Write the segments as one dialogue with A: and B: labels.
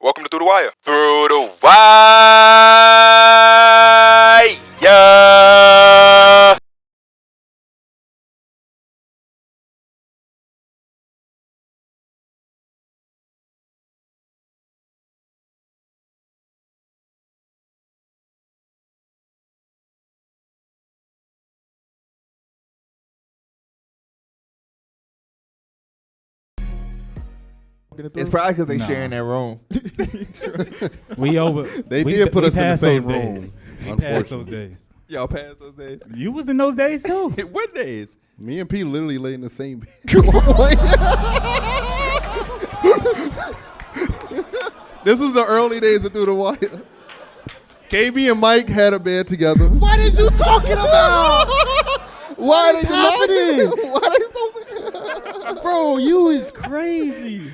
A: Welcome to Through the Wire. Through the Wire.
B: It's probably because they sharing that room.
C: They did put us in the same room.
D: We passed those days.
B: Y'all passed those days.
D: You was in those days too.
B: What days?
C: Me and P literally laid in the same bed. This was the early days of Through the Wire. KB and Mike had a bed together.
E: What is you talking about?
C: Why are they
E: happening?
C: Why are they so mad?
E: Bro, you is crazy.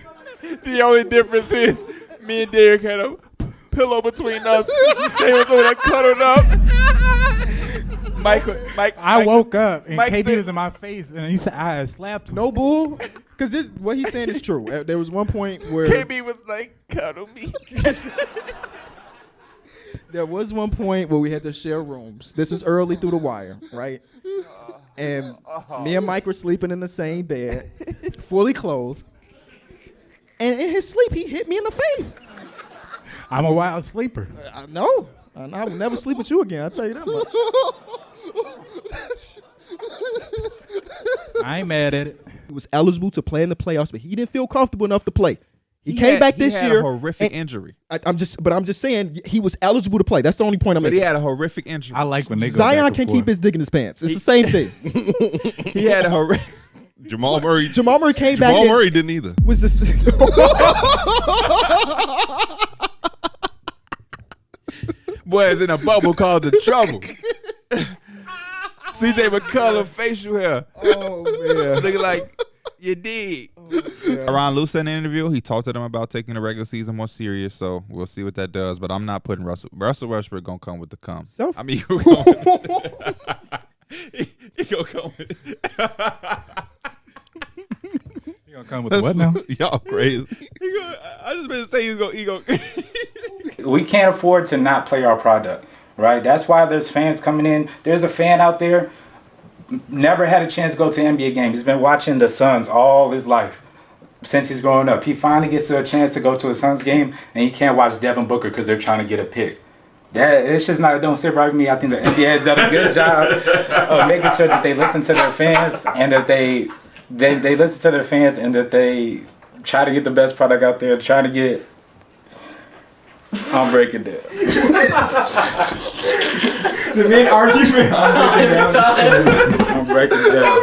B: The only difference is me and Derek had a pillow between us. They was over there cuddled up. Mike,
D: I woke up and
B: Mike
D: KB
B: said-
D: was in my face and he said I slapped him.
E: No bull. Because what he's saying is true. There was one point where
B: KB was like, cuddle me.
E: there was one point where we had to share rooms. This is early Through the Wire, right? And me and Mike were sleeping in the same bed, fully clothed. And in his sleep, he hit me in the face.
D: I'm a wild sleeper.
E: I know. I will never sleep with you again. I'll tell you that much.
D: I ain't mad at it.
E: He was eligible to play in the playoffs, but he didn't feel comfortable enough to play. He came back this year.
A: A horrific injury.
E: I'm just saying he was eligible to play. That's the only point I'm
A: But
E: making.
A: he had a horrific injury.
D: I like when they go
E: Zion
D: back and
E: can
D: forth.
E: keep his dick in his pants. It's the same thing.
A: He had a horrific.
C: Jamal Murray.
E: Jamal Murray came back.
C: Jamal
E: and
C: Murray didn't either.
E: was this.
A: Boys in a bubble called the trouble. CJ McCullough facial hair.
E: Oh man.
A: Looking like you did. Ron Lewis in the interview, he talked to them about taking the regular season more serious, so we'll see what that does. But I'm not putting Russell Westbrook gonna come with the cum.
E: Self-
A: I mean, he gonna come with
D: You gonna come with what now?
C: Y'all crazy.
A: I just been saying he gonna
F: We can't afford to not play our product, right? That's why there's fans coming in. There's a fan out there, never had a chance to go to an NBA game. He's been watching the Suns all his life since he's growing up. He finally gets a chance to go to a Suns game, and he can't watch Devin Booker because they're trying to get a pick. It's just not, it don't sit right with me. I think the NBA has done a good job of making sure that they listen to their fans and that they listen to their fans and that they try to get the best product out there, trying to get. I'm breaking down.
E: The main argument.
F: I'm breaking down.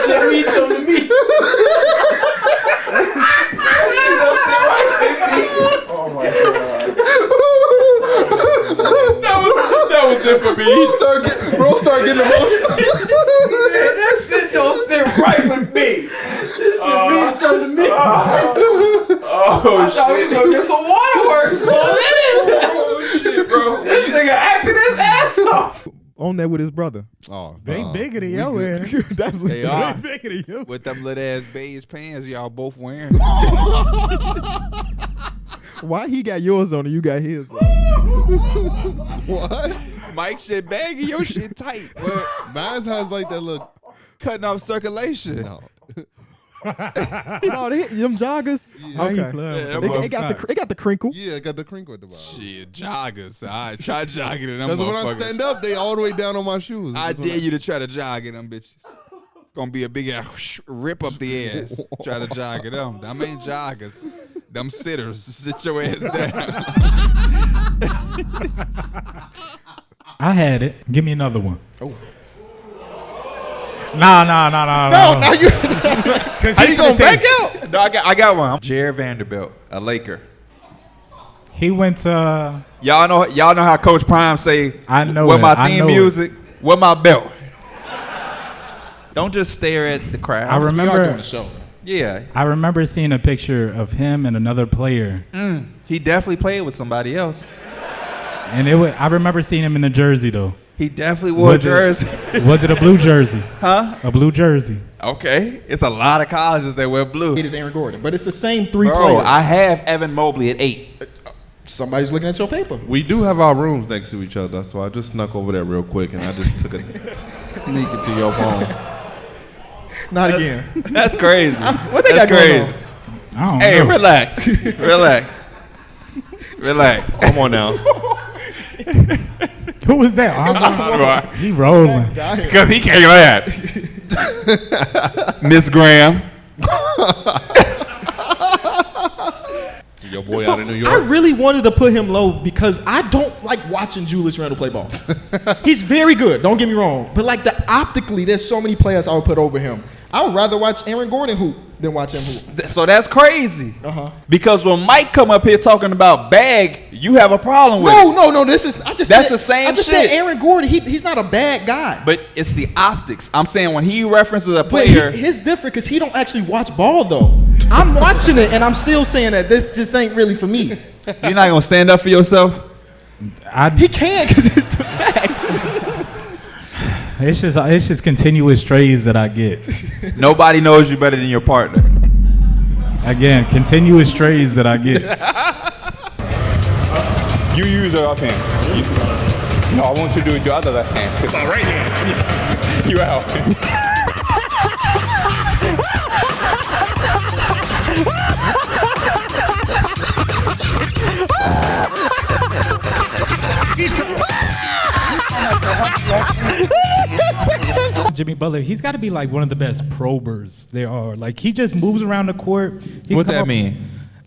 G: Should read something to me.
F: Oh my god.
A: that was it for me.
C: Bro, start getting emotional.
G: That shit don't sit right with me. This should read something to me.
A: Oh shit.
G: Go get some waterworks, bro.
A: Oh shit, bro.
G: This nigga acting his ass off.
E: On there with his brother.
C: Oh,
D: They
C: nah.
D: bigger than your ass.
E: Definitely.
A: They are.
D: They bigger than you.
A: With them little ass beige pants y'all both wearing.
E: Why he got yours on and you got his on?
C: What?
A: Mike shit baggy, your shit tight.
C: Mine has like that look.
A: Cutting off circulation.
C: No.
E: No, them joggers.
D: How you
E: Okay.
D: play?
E: They got the crinkle.
C: Yeah, I got the crinkle at the bottom.
A: Shit, joggers. All right, try jogging in them
C: Because when I
A: motherfuckers.
C: stand up, they all the way down on my shoes.
A: I
C: That's when
A: dare you to try to jog in them bitches. It's gonna be a big ass rip up the ass. Try to jog in them. Them ain't joggers. Them sitters. Sit your ass down.
D: I had it. Give me another one. Oh. Nah.
C: No, now you. How you gonna back out?
A: No, I got one. Jared Vanderbilt, a Laker.
D: He went to.
A: Y'all know how Coach Prime say.
D: I know
A: With
D: it.
A: my
D: I
A: theme
D: know
A: music, with my belt. Don't just stare at the crowd.
D: I remember.
A: Yeah,
D: I remember seeing a picture of him and another player,
A: he definitely played with somebody else.
D: and I remember seeing him in the jersey though.
A: He definitely wore a jersey.
D: Was it a blue jersey?
A: Huh?
D: A blue jersey.
A: Okay, it's a lot of colleges that wear blue.
E: It is Aaron Gordon, but it's the same three
B: Bro,
E: players.
B: I have Evan Mobley at 8.
E: Somebody's looking at your paper.
C: We do have our rooms next to each other, so I just snuck over there real quick and I just took a sneak into your phone.
E: Not again.
A: That's crazy.
E: What they
A: That's
E: got going
A: crazy.
E: on?
D: I don't
A: Hey,
D: know.
A: relax, relax, relax.
C: Come on now.
D: Who was that? He rolling.
A: Because he can't laugh. Miss Graham.
C: Your boy out in New
E: I
C: York.
E: really wanted to put him low because I don't like watching Julius Randle play ball. He's very good, don't get me wrong. But like optically, there's so many players I would put over him. I would rather watch Aaron Gordon hoop than watch him hoop.
A: So that's crazy.
E: Uh-huh.
A: Because when Mike come up here talking about bag, you have a problem with it.
E: No. This is
A: That's
E: said,
A: the same
E: I just
A: shit.
E: said Aaron Gordon. He's not a bad guy.
A: But it's the optics. I'm saying when he references a
E: But
A: player,
E: his different because he don't actually watch ball though. I'm watching it and I'm still saying that this just ain't really for me.
A: you're not gonna stand up for yourself.
E: He can because it's the facts.
D: It's just continuous strays that I get.
A: Nobody knows you better than your partner.
D: Again, continuous strays that I get.
B: You use your left hand. No, I want you to do it with your other left hand. It's all right hand. You out.
D: Jimmy Butler, he's got to be like one of the best probers there are. Like he just moves around the court.
A: What that mean?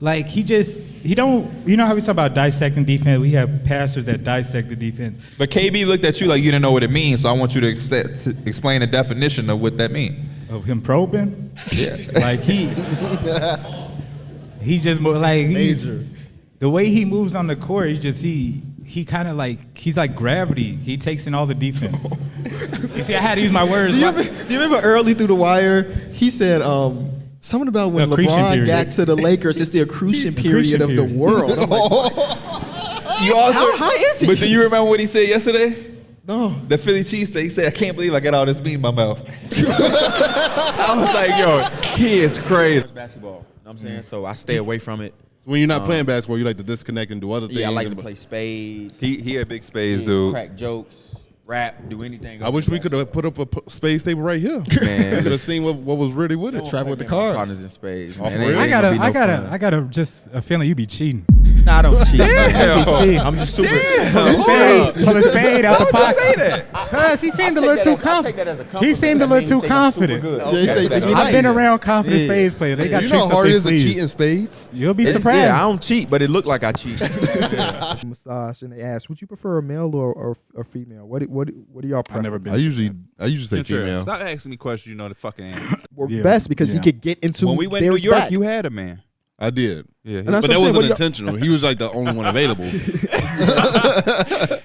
D: Like he don't, you know how we talk about dissecting defense? We have pastors that dissect the defense.
A: But KB looked at you like you didn't know what it means, so I want you to explain the definition of what that means.
D: Of him probing?
A: Yeah.
D: Like he's just like the way he moves on the court, he kind of like, he's like gravity. He takes in all the defense. You see, I had to use my words.
E: Do you remember early through the wire, he said something about when
D: Accretion
E: LeBron
D: period.
E: got to the Lakers, it's the accretion period of the
D: period.
E: world. I'm like,
A: You also,
E: how high is he?
A: But do you remember what he said yesterday?
E: No.
A: The Philly cheesesteak. He said, "I can't believe I got all this meat in my mouth." I was like, "Yo, he is crazy."
G: Basketball. You know what I'm saying? So I stay away from it.
C: When you're not playing basketball, you like to disconnect and do other things.
G: Yeah, I like to play spades.
A: He a big spades dude.
G: Crack jokes, rap, do anything.
C: I wish we could have put up a spades table right here.
G: Man,
C: We could have seen what was really with it.
E: Travel with the
G: Partners
E: cards.
G: in spades.
C: Oh,
G: Man.
C: for
G: It
C: real?
G: ain't gonna be no fun.
D: I got just a feeling you be cheating.
G: Nah, I don't cheat.
D: Cheating.
G: I'm just super.
D: Pull a spade out the pocket.
A: Say that.
D: Cause he seemed a little too confident. He seemed a little too confident.
E: They say you be
D: I've been
E: nice.
D: around confident spades players. They got
C: You
D: tricks
C: know how
D: up
C: hard it
D: their
C: is to cheat
D: sleeves.
C: in spades?
D: You'll be surprised.
G: Yeah, I don't cheat, but it looked like I cheat.
E: Massage and they ask, would you prefer a male or female? What are y'all
D: I've never
E: preferences?
C: I usually say
A: Sure.
C: female.
A: Stop asking me questions you know the fucking answer.
E: Were
D: Yeah.
E: best because you
D: Yeah.
E: could get into
A: When we went to
E: their
A: New York,
E: back.
A: you had a man.
C: I did.
A: Yeah.
E: And that's
C: But
E: what
C: that
E: I'm saying.
C: wasn't
E: What do y'all-
C: intentional. He was like the only one available.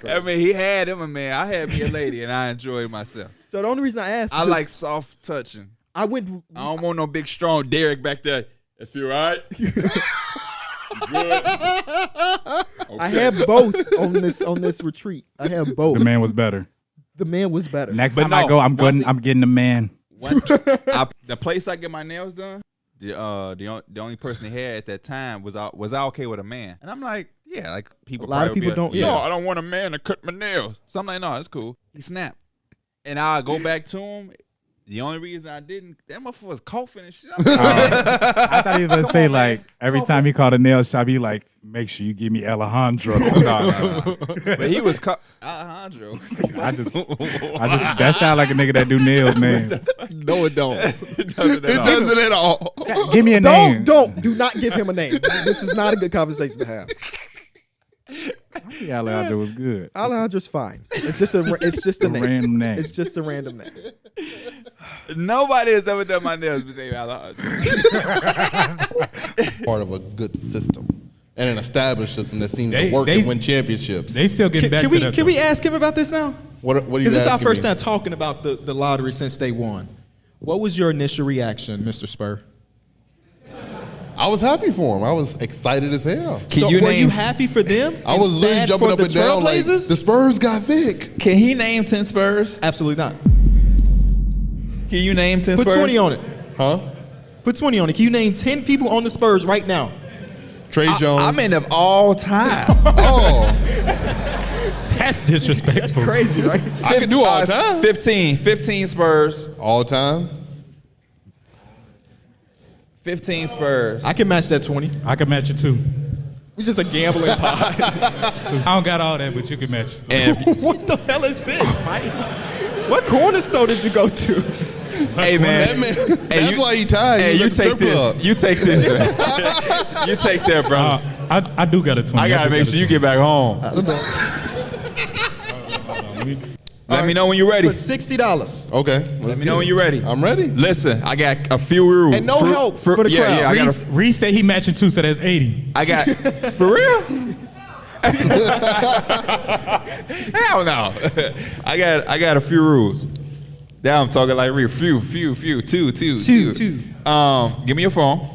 A: I mean, he had him a man. I had me a lady, and I enjoyed myself.
E: So the only reason I asked,
A: I like soft touching.
E: I went.
A: I don't want no big, strong Derek back there. If you're all right.
E: I had both on this retreat. I had both.
D: The man was better.
E: The man was better.
D: Next
A: But
D: time I
A: no,
D: go, I'm
A: one thing-
D: getting the man.
A: The place I get my nails done, the only person they had at that time was I okay with a man, and I'm like, yeah, like people.
E: A lot of
A: probably
E: people
A: be
E: don't-
A: No,
E: yeah.
A: I don't want a man to cut my nails. So I'm like, no, it's cool. He snapped, and I go back to him. The only reason I didn't, that motherfucker was coughing and shit. I'm like,
D: I thought he was gonna say like every time he called a nail shop, he like, make sure you give me Alejandro.
A: no. But he was Alejandro.
D: I just that sound like a nigga that do nails, man.
C: No, it don't.
A: It doesn't
C: It
A: at all.
C: doesn't at all.
D: Give me a name.
E: Do not give him a name. This is not a good conversation to have.
D: Yeah, Alejandro was good.
E: Alejandro's fine. It's just a name.
D: Random name.
E: It's just a random name.
A: Nobody has ever done my nails but they Alejandro.
C: Part of a good system and an established system that seems
D: They-
C: to work
D: they-
C: and win championships.
D: They still getting back to that.
E: Can we ask him about this now?
C: What are you
E: Because this is our
C: asking
E: first
C: me?
E: time talking about the lottery since day one. What was your initial reaction, Mr. Spur?
C: I was happy for him. I was excited as hell.
A: Can you
E: were
A: name?
E: you happy for them?
C: I
E: and
C: was literally
E: sad
C: jumping
E: for
C: up
E: the
C: and down like, the
E: Trailblazers?
C: Spurs got Vic.
A: Can he name 10 Spurs?
E: Absolutely not.
A: Can you name 10
E: Put
A: Spurs?
E: 20 on it.
C: Huh?
E: Put 20 on it. Can you name 10 people on the Spurs right now?
C: Trey Jones.
A: I mean of all time.
C: oh,
D: That's disrespectful.
E: That's crazy, right?
C: I can do all time.
A: 15 Spurs.
C: All time.
A: 15 Spurs.
E: I can match that 20.
D: I can match it too.
E: It's just a gambling pot.
D: I don't got all that, but you can match it.
A: And if,
E: What the hell is this, Mike? What corner store did you go to?
A: hey man,
C: That man,
A: Hey,
C: that's
A: you-
C: why he tired.
A: hey,
C: He
A: you
C: was at the
A: take
C: strip club.
A: this. You take this. You take that, bro.
D: I do got a 20.
A: I gotta
D: do
A: make
D: got a
A: sure you
D: 20.
A: get back home. Let me know when you're ready.
E: For $60.
C: Okay.
A: Let me know when you're ready.
C: I'm ready.
A: Listen, I got a few rules.
E: And no help for the
A: yeah,
E: crowd.
A: Yeah, I got
D: Reese said he matching too, so that's 80.
A: I got for real. Hell no. I got a few rules. Now I'm talking like real. Few. Two. Give me your phone.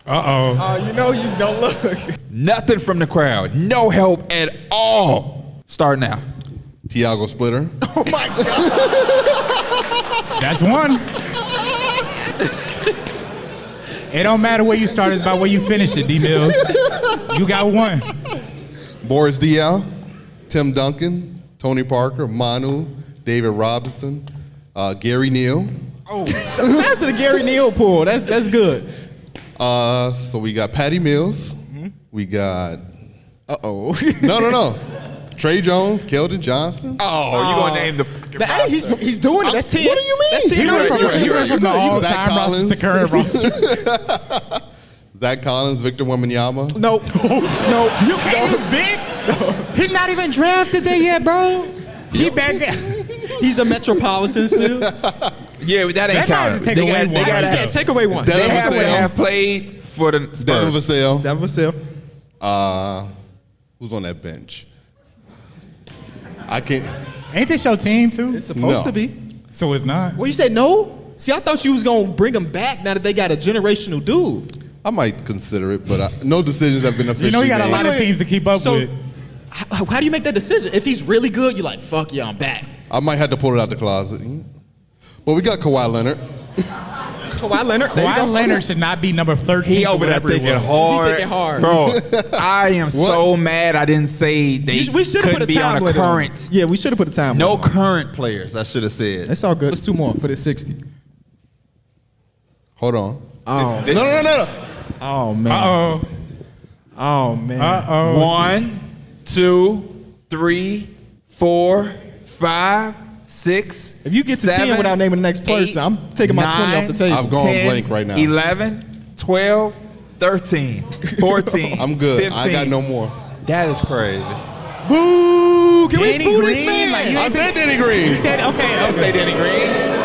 D: Uh-oh.
E: You know you was gonna look.
A: Nothing from the crowd. No help at all. Start now.
C: Tiago Splitter.
E: Oh my God.
D: That's one. It don't matter where you start, it's about where you finish it, D-Mills. You got one.
C: Boris Diaw. Tim Duncan. Tony Parker. Manu. David Robinson. Gary Neal.
E: Oh, shout out to the Gary Neal pool. That's good.
C: So we got Patty Mills. We got
E: Uh-oh.
C: no. Trey Jones, Keldon Johnson.
A: Oh, you gonna name the fucking
E: Hey, he's doing it. That's 10.
C: What do you mean?
E: That's 10.
C: He went
D: From the all-time
C: Zach
D: roster
C: Collins.
D: to current roster.
C: Zach Collins, Victor Wembanyama.
E: No.
D: You can't big. He's not even drafted there yet, bro. He back there.
E: He's a Metropolitan still.
A: Yeah, but that ain't
D: That might
A: counting.
D: take away one.
E: You
A: gotta
E: can't take away one.
C: Devin
A: they have to
C: Vassell.
A: have played for the
C: Devin
A: Spurs.
C: Vassell.
E: That was still.
C: Who's on that bench? I can't.
D: Ain't this your team too?
E: It's supposed
C: No.
E: to be.
D: So it's not.
E: Well, you said no? See, I thought you was gonna bring him back now that they got a generational dude.
C: I might consider it, but no decisions have been officially
D: You know you got a
C: made.
D: lot of teams to keep up
E: So,
D: with.
E: how do you make that decision? If he's really good, you're like, fuck yeah, I'm back.
C: I might have to pull it out the closet. But we got Kawhi Leonard.
E: Kawhi Leonard. there you go.
D: Kawhi Leonard should not be number 13.
A: He over there thinking hard.
E: He thinking hard.
A: Bro, I am so mad I didn't say they
E: We should have put
A: couldn't
E: a
A: be
E: time
A: on a
E: limit on
A: current.
E: it. Yeah, we should have put a time
A: No
E: limit on it.
A: current players, I should have said.
E: It's all good. It's 2 more for this 60.
C: Hold on.
E: Oh,
C: No.
E: oh man.
D: Uh-oh.
E: Oh man.
D: Uh-oh.
A: 1, 2, 3, 4, 5, 6.
E: If you get to 10
A: 7,
E: without naming the next person, I'm taking my 20 off the table.
C: I've gone blank right now.
A: 11, 12, 13, 14.
C: I'm good.
A: 15.
C: I got no more.
A: That is crazy.
E: Boo! Can
D: Danny
E: we boo this
D: Green?
E: man?
D: Like, you
C: I said Danny Green.
D: You said, okay.
A: Don't say Danny Green.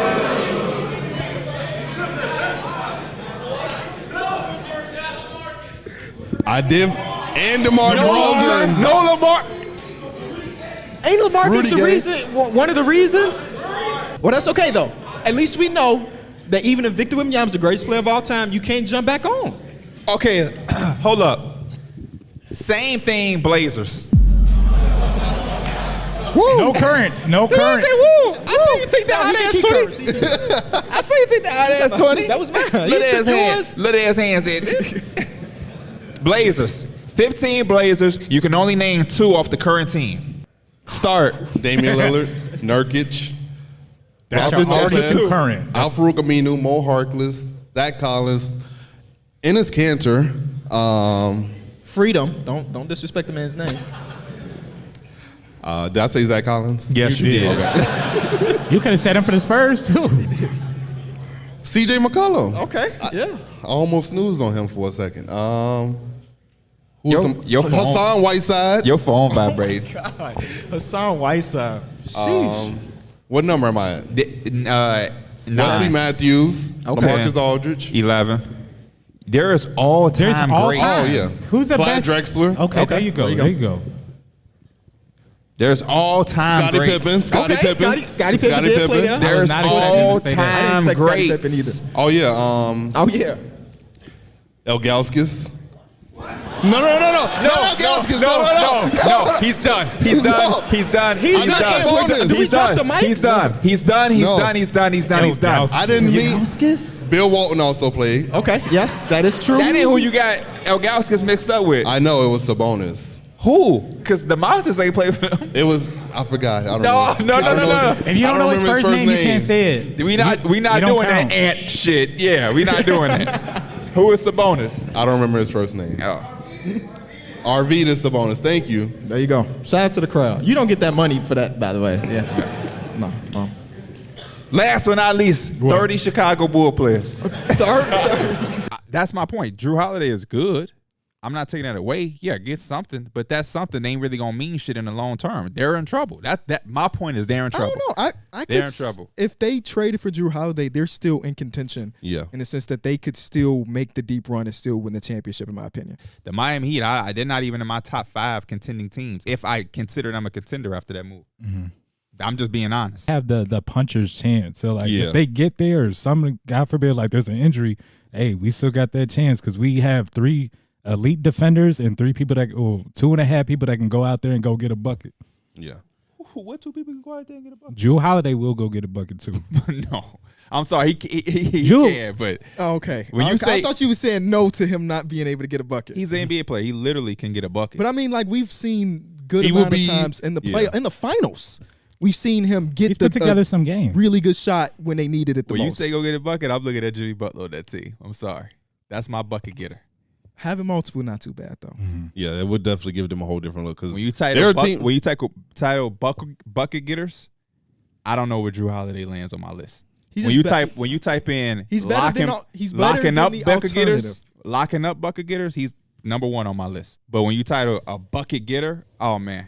C: I did. And DeMar DeRozan.
A: No Lamar.
E: Ain't LaMarcus
C: Rudy
E: the
C: Gay.
E: reason? One of the reasons? Well, that's okay though. At least we know that even if Victor Wembanyama is the greatest player of all time, you can't jump back on.
A: Okay, hold up. Same thing, Blazers.
D: No currents. No currents.
A: I saw you take that
E: No, he
A: hot
E: think
A: ass
E: he
A: 20.
E: cursed.
A: I saw you take that hot ass 20.
E: That was mine. You
A: Little
E: took
A: ass hands.
E: yours.
A: Little ass hands in. Blazers. 15 Blazers. You can only name 2 off the current team. Start.
C: Damian Lillard. Nurkic.
D: That's
C: Robert
D: already
C: Lopez,
D: too current.
C: Al-Farouq Aminu, Mo Harkless, Zach Collins, Enes Kanter.
E: Freedom. Don't disrespect the man's name.
C: Did I say Zach Collins?
D: Yes, you did. You could have set him for the Spurs too.
C: CJ McCollum.
E: Okay. Yeah.
C: I almost snoozed on him for a second. Who
A: Your-
C: was some,
A: your phone.
C: Hassan Whiteside.
A: Your phone vibrating.
E: Hassan Whiteside.
C: What number am I at? Wesley
A: 9.
C: Matthews.
E: Okay.
C: LaMarcus Aldridge.
A: 11. There is all-time
D: There's all
A: great.
D: time.
C: Oh, yeah.
D: Who's the
C: Clyde
D: best?
C: Drexler.
D: Okay, there you go. There you go.
A: There's all-time
C: Scottie
A: greats.
C: Pippen. Scottie
E: Okay,
C: Pippen.
E: Scottie Pippen did play there.
A: There's
D: I was not expecting you to say that.
E: I didn't
A: all-time
E: expect Scottie Pippen
A: greats.
E: either.
C: Oh, yeah.
E: Oh yeah.
C: Elgauskas. No. Gauskas,
B: No. He's done. He's done. He's done. He's done.
C: I didn't mean. Bill Walton also played.
E: Okay, yes, that is true.
A: That ain't who you got Ilgauskas mixed up with.
C: I know it was Sabonis.
A: Who? Because the Monsters ain't play for them.
C: It was. I forgot. I don't
A: No.
C: know.
D: If you don't know his first name, you can't say it.
A: We not doing that ant shit. Yeah, we not doing it. Who is Sabonis?
C: I don't remember his first name.
A: Oh.
C: Arvydas Sabonis. Thank you.
E: There you go. Shout out to the crowd. You don't get that money for that, by the way. Yeah. No.
A: Last but not least, 30 Chicago Bull players. That's my point. Drew Holiday is good. I'm not taking that away. Yeah, get something, but that something ain't really gonna mean shit in the long term. They're in trouble. That my point is they're in trouble.
E: I don't know.
A: They're in trouble.
E: If they traded for Drew Holiday, they're still in contention.
C: Yeah.
E: In the sense that they could still make the deep run and still win the championship, in my opinion.
A: The Miami Heat, they're not even in my top 5 contending teams. If I consider them a contender after that move, I'm just being honest.
D: Have the puncher's chance. So like
C: Yeah.
D: if they get there or something, God forbid, like there's an injury, hey, we still got that chance because we have 3 elite defenders and 2.5 people that can go out there and go get a bucket.
C: Yeah.
A: What 2 people can go out there and get a bucket?
D: Drew Holiday will go get a bucket too.
A: No, I'm sorry. He
D: Drew-
A: can, but
E: Oh, okay.
A: When you
E: I
A: say-
E: thought you were saying no to him not being able to get a bucket.
A: he's an NBA player. He literally can get a bucket.
E: But I mean, like we've seen good
C: He will
E: amount of
C: be-
E: times in the
C: yeah.
E: in the finals. We've seen him get
D: He's put together some games.
E: really good shot when they needed it the
A: when you
E: most.
A: say go get a bucket, I'm looking at Jimmy Butler on that team. I'm sorry. That's my bucket getter.
E: Having multiple, not too bad though.
C: Yeah, it would definitely give them a whole different look because
A: When you title bucket getters, I don't know where Drew Holiday lands on my list.
E: He's
A: When
E: just
A: you type in
E: He's better than he's better
A: locking
E: than
A: up
E: the
A: bucket getters,
E: alternative.
A: locking up bucket getters, he's number 1 on my list. But when you title a bucket getter, oh man,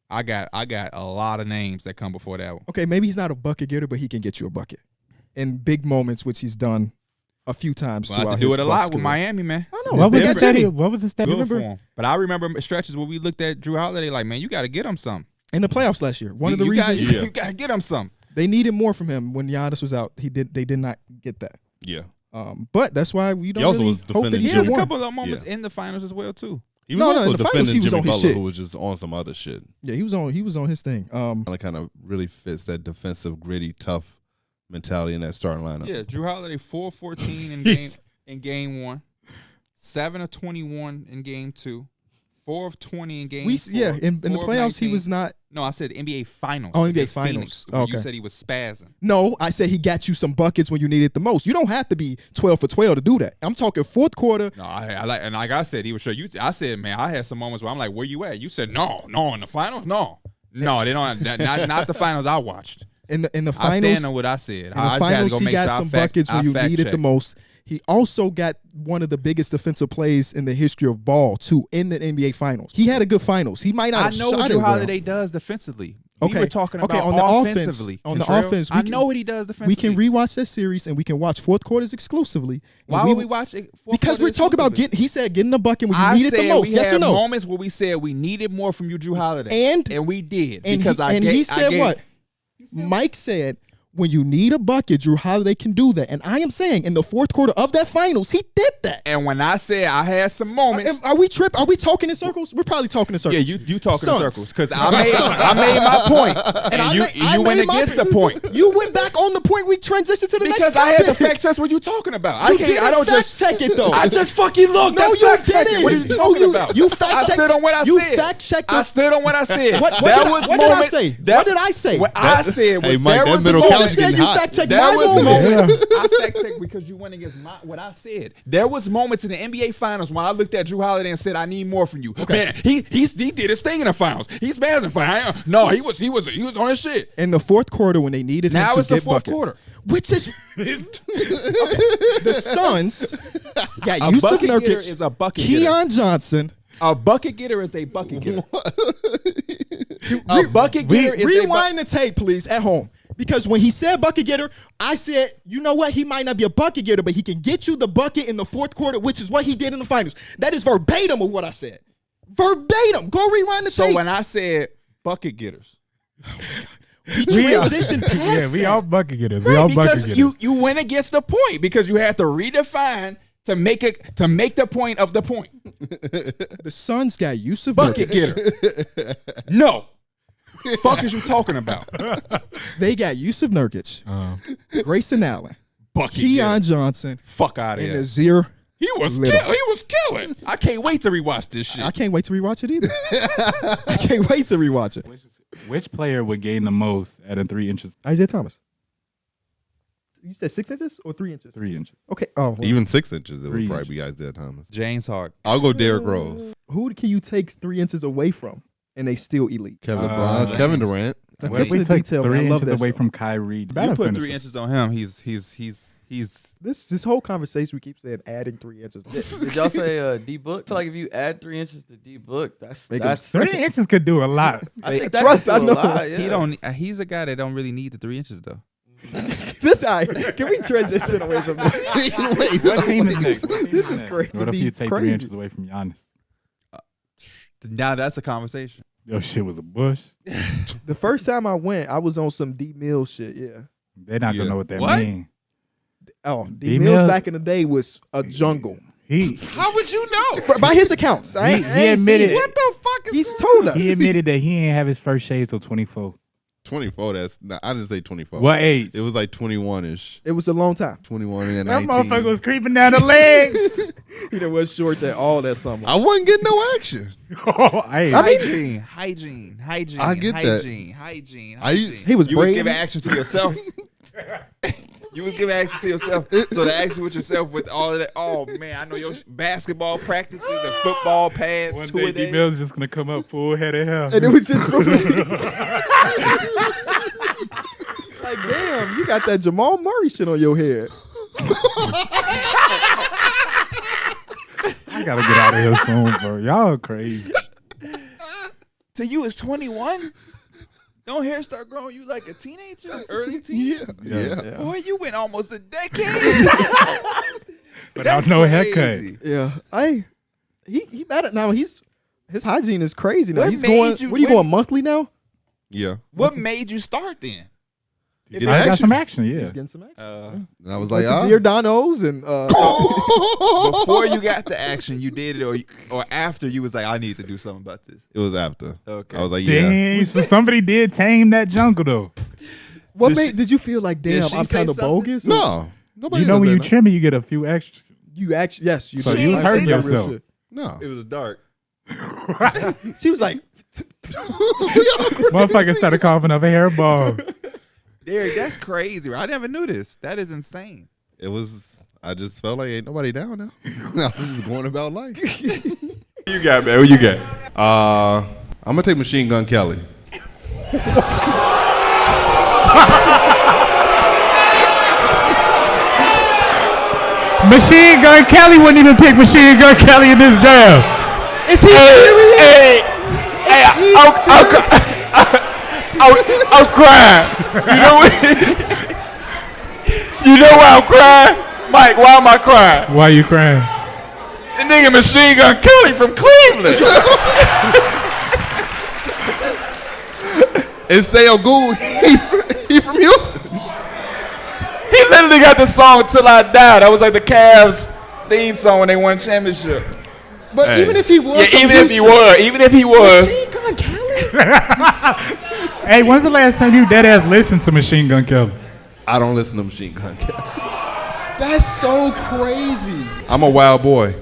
A: I got a lot of names that come before that one.
E: Okay, maybe he's not a bucket getter, but he can get you a bucket in big moments, which he's done a few times.
A: Well, I
E: throughout
A: have to do
E: his
A: it a
E: Bucks
A: lot with
E: career.
A: Miami, man.
E: I know.
A: It's
D: What was the
A: different.
D: stat? What was the stat?
A: Good
D: Remember?
A: for him. But I remember stretches where we looked at Drew Holiday like, man, you got to get him some.
E: In the playoffs last year, one of the
A: You
E: reasons
A: you got to get him some.
E: they needed more from him when Giannis was out. They did not get that.
C: yeah,
E: But that's why we don't
C: He also
E: really
C: was
E: hope that
C: defending
E: he
A: He
C: Jimmy
A: has a
E: won.
A: couple of moments in the finals as well too.
C: he was
E: No,
C: also
E: in the finals,
C: defending
E: he was
C: Jimmy
E: on his
C: Butler,
E: shit.
C: who was just on some other shit.
E: Yeah, he was on his thing.
C: Kind of really fits that defensive, gritty, tough mentality in that starting lineup.
A: Yeah, Drew Holiday 4-14 in game 1, 7 of 21 in game 2, 4 of 20 in game 4.
E: In the
A: 4 of
E: playoffs he
A: 19.
E: was not.
A: No, I said NBA Finals.
E: Oh, NBA
A: against
E: Finals.
A: Phoenix,
E: Oh,
A: when
E: okay.
A: You said he was spazzing.
E: No, I said he got you some buckets when you needed it the most. You don't have to be 12 for 12 to do that. I'm talking fourth quarter.
A: No, I like I said, he was sure you. I said, man, I had some moments where I'm like, where you at? You said, no, in the finals, no, they don't. Not the finals I watched.
E: In the finals,
A: I stand on what I said.
E: in the finals, he got some buckets when you needed the most. He also got one of the biggest defensive plays in the history of ball, too, in the NBA Finals. He had a good finals. He might not
A: I
E: have
A: know
E: shot
A: what
E: it
A: Drew
E: well.
A: Holiday does defensively.
E: Okay.
A: We were talking about
E: on the
A: offensively.
E: On the
A: Kentrell.
E: offense,
A: I know what he does defensively.
E: We can rewatch that series and we can watch fourth quarters exclusively.
A: Why would we watch it?
E: Because we're talking about he said getting the bucket when you
A: I
E: need it the
A: said
E: most.
A: we
E: Yes or
A: had
E: no?
A: moments where we said we needed more from you, Drew Holiday, and we did
E: And
A: because
E: he said what? Mike said, when you need a bucket, Drew Holiday can do that. And I am saying, in the fourth quarter of that finals, he did that.
A: And when I said I had some moments,
E: Are we tripping? Are we talking in circles? We're probably talking in circles.
A: yeah, you talking in
E: Suns.
A: circles because I made my point, and
E: I
A: you went
E: made my
A: against the point.
E: You went back on the point. We transitioned to the next
A: Because I had to
E: topic.
A: fact test what you talking about.
E: You didn't
A: I don't
E: fact
A: just
E: check it though.
A: I just fucking looked.
E: No,
A: That's
E: you
A: fact checking.
E: didn't.
A: What are you
E: No,
A: talking about?
E: You fact
A: I
E: checked.
A: stood on what I
E: You
A: said.
E: fact checked.
A: I stood on what I said.
E: What
A: There
E: did I-
A: was
E: what did I
A: moments-
E: say?
A: that-
E: What did I say?
A: What I said was
C: Hey, Mike,
A: there
C: that
A: was
C: middle
A: moments-
C: count's getting
E: you
C: hot.
E: fact checked
A: There
E: my
A: was
E: moment.
A: moments. I fact checked because you went against what I said. There was moments in the NBA Finals when I looked at Drew Holiday and said, "I need more from you." Man, he did his thing in the finals. He's spazzing fine. No, he was on his shit.
E: In the fourth quarter when they needed him
A: Now
E: to
A: it's the
E: get
A: fourth
E: buckets.
A: quarter.
E: Which is okay. The Suns got
A: A
E: Yusuf
A: bucket getter
E: Nurkic,
A: is a bucket getter.
E: Keon Johnson.
A: A bucket getter is a bucket getter. A bucket getter is
E: Rewind the tape, please, at home. Because when he said bucket getter, I said, you know what? He might not be a bucket getter, but he can get you the bucket in the fourth quarter, which is what he did in the finals. That is verbatim of what I said. Verbatim. Go rewind the
A: So
E: tape.
A: when I said bucket getters,
E: we transitioned past
D: Yeah, we
E: that.
D: all bucket getters. We all bucket
A: because
D: getters.
A: you went against the point because you had to redefine To make the point of the point.
E: The Suns got Yusuf
A: Bucket
E: Nurkic.
A: getter. No. Fuck is you talking about?
E: They got Yusuf Nurkic, Grayson Allen,
A: Bucket
E: Keon
A: getter.
E: Johnson,
A: Fuck out of
E: and
A: here.
E: Nazir.
A: He was killing. I can't wait to rewatch this shit.
E: I can't wait to rewatch it either. I can't wait to rewatch it.
D: Which player would gain the most at a 3 inches?
E: Isaiah Thomas. You said 6 inches or 3 inches?
D: 3 inches.
E: Okay. Oh, well,
C: Even 6 inches, it
D: 3
C: would probably be Isaiah Thomas.
A: James Harden.
C: I'll go Derrick Rose.
E: who can you take 3 inches away from and they still elite?
C: Kevin Durant.
D: What if we
E: Attention to
D: took
E: detail,
D: 3
E: man. I love
D: inches
E: that
D: away
E: show.
D: from Kyrie?
A: You
D: Better
A: put
D: finisher.
A: 3 inches on him. He's
E: This whole conversation we keep saying adding 3 inches.
G: Did y'all say D Book? I feel like if you add 3 inches to D Book, that's
E: Make him
D: 3 inches could do a lot.
G: I think
E: Trust,
G: that
E: I
G: could do a
E: know.
G: lot, yeah.
A: he don't. He's a guy that don't really need the 3 inches though.
E: This guy, can we transition away from this?
D: What team is next?
E: This is crazy.
D: What if you take 3 inches away from Giannis?
A: Now that's a conversation.
D: Your shit was a bush.
E: The first time I went, I was on some D Mills shit. Yeah.
D: They're not gonna know what that
A: What?
D: mean.
E: Oh, D
D: D
E: Mills
D: Mills-
E: back in the day was a jungle.
A: How would you know?
E: By his accounts, I
D: He
E: ain't seen
D: admitted-
E: it.
A: What the fuck is
E: He's told us.
D: He admitted that he ain't have his first shave till 24.
C: 24, that's not, I didn't say 24.
D: What age?
C: It was like 21-ish.
E: It was a long time.
C: 21 and
D: That
C: 19.
D: motherfucker was creeping down the legs.
E: He done wear shorts at all that summer.
C: I wasn't getting no action.
D: Hey,
A: Hygiene.
C: I get that.
A: Hygiene.
C: I used-
E: He was
A: You was
E: braiding.
A: giving action to yourself. You was giving action to yourself. So the action with yourself with all of that. Oh man, I know your basketball practices and football pads.
D: one
A: 2
D: day
A: a day.
D: D Mills just gonna come up full head of hair.
E: And it was just for me. Like, damn, you got that Jamal Murray shit on your head.
D: I gotta get out of here soon, bro. Y'all crazy.
A: So you was 21? Don't hair start growing you like a teenager? Early teen?
C: Yeah.
A: Boy, you went almost a decade.
D: Without no haircut.
E: Yeah. He mad at now. His hygiene is crazy now.
A: What
E: He's
A: made
E: going.
A: you-
E: What are you
A: when-
E: going monthly now?
C: Yeah.
A: What made you start then?
D: I got some action,
E: He's
D: yeah.
E: getting some action.
C: And I was like,
E: Went to Giordano's and
A: Before you got the action, you did it, or after you was like, I need to do something about this.
C: it was after.
A: Okay.
C: I was like, yeah.
D: Dang, so somebody did tame that jungle though.
E: what
A: Did
E: made?
A: she-
E: Did you feel like, damn,
A: she
E: I'm
A: say
E: kind of
A: something?
E: bogus? or-
C: No. Nobody
D: You know
C: does
D: when
C: that
D: you
C: now.
D: trim it, you get a few extra.
E: You actually, yes, you.
D: So
E: did.
D: you
E: I
D: hurt
E: said that real
D: yourself.
E: shit.
C: No.
A: It was dark.
E: She was like,
D: Motherfucker started coughing up a hairball.
A: Derek, that's crazy. I never knew this. That is insane.
C: It was, I just felt like ain't nobody down now. I was just going about life.
B: You got, man. Who you got?
C: I'm going to take Machine Gun Kelly.
D: Machine Gun Kelly wouldn't even pick Machine Gun Kelly in this draft.
E: "Is he serious?"
B: I'm crying. You know what? You know why I'm crying? Mike, why am I crying?
D: Why you crying?
B: The nigga Machine Gun Kelly from Cleveland.
C: And say on Google, he from Houston.
B: He literally got the song Till I Die. That was like the Cavs theme song when they won championship.
E: But
B: Hey.
E: even if he was,
B: Yeah,
E: from
B: even if he was.
E: Machine Gun Kelly.
D: Hey, when's the last time you dead ass listened to Machine Gun Kelly?
C: I don't listen to Machine Gun Kelly.
E: That's so crazy.
C: I'm a wild boy.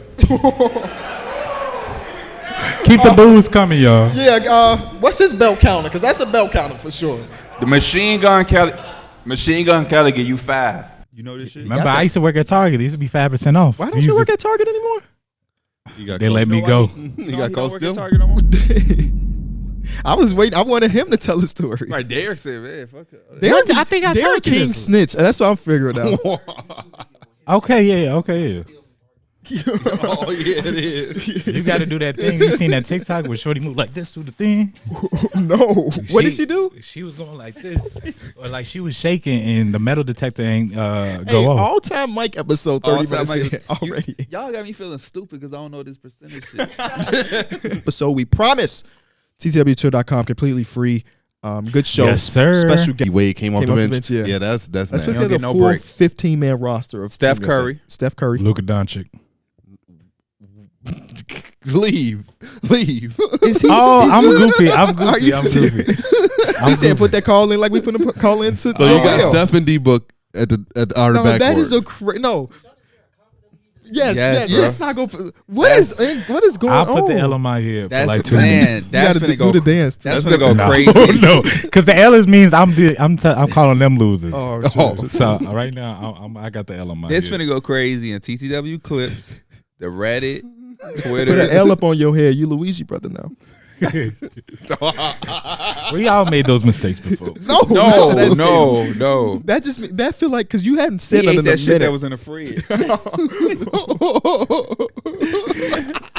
D: Keep the booze coming, y'all.
E: Yeah. What's his belt counter? Because that's a belt counter for sure.
B: The Machine Gun Kelly give you 5.
A: You know this shit?
D: Remember, I used to work at Target. It used to be 5% off.
E: Why don't you work at Target anymore?
C: He got
D: They
C: caught
D: let me
C: stealing.
D: go.
C: He got caught stealing.
A: No more?
E: I was waiting. I wanted him to tell the story.
A: Right, Derek said, man, fuck it.
E: Derek,
D: I think I
E: Derek
D: told you
E: King
D: this.
E: snitch. And that's what I'm figuring out.
D: Okay, yeah.
C: Oh, yeah, it is.
D: You got to do that thing. You seen that TikTok where Shorty moved like this, do the thing?
E: No. What did she do?
D: She was going like this. Or like she was shaking and the metal detector ain't
E: Hey,
D: go off.
E: all-time Mike episode 30
A: All-time
E: minutes
A: Mike
E: in already.
A: Y'all got me feeling stupid because I don't know this percentage shit.
E: Episode we promise. TTWTour.com completely free. Good show.
D: Yes, sir.
E: Special game.
C: Wade came off the bench.
E: Yeah.
C: That's
E: That's
C: nice.
E: because
A: Don't
E: they
A: get
E: have a
A: no
E: full
A: breaks.
E: 15-man roster of
A: Steph
E: Team USA.
A: Curry.
E: Steph Curry.
D: Luka Doncic.
C: Leave.
E: Is he?
D: Oh,
E: is
D: I'm
E: he-
D: goofy. I'm
E: Are
D: goofy.
E: you
D: I'm
E: serious?
D: goofy.
E: He said put that call in like we put a call in.
C: So you got Steph and D-Book at the outer
E: No,
C: backcourt.
E: that is a no. Yes,
A: Yes,
E: yes.
A: bro.
E: Let's not go. What is going
D: I'll
E: on?
D: put the L on my head for
A: That's
D: like
A: the
D: 2 minutes.
E: You
A: That's
E: gotta
A: finna go.
E: do the dance.
A: That's
C: That's
A: gonna go
C: the-
A: crazy.
D: No, because the L is means I'm calling them losers.
E: Oh,
D: So right now I got the L on my
A: It's
D: head.
A: finna go crazy in TTW clips, the Reddit,
E: put an
A: Twitter.
E: L up on your head. You Luigi brother now.
D: We all made those mistakes before.
E: No, not to
A: No,
E: that
A: no, no.
E: That just that feel like because you hadn't said
A: He
E: nothing
A: ate
E: in a
A: that shit that
E: minute.
A: was in the fridge.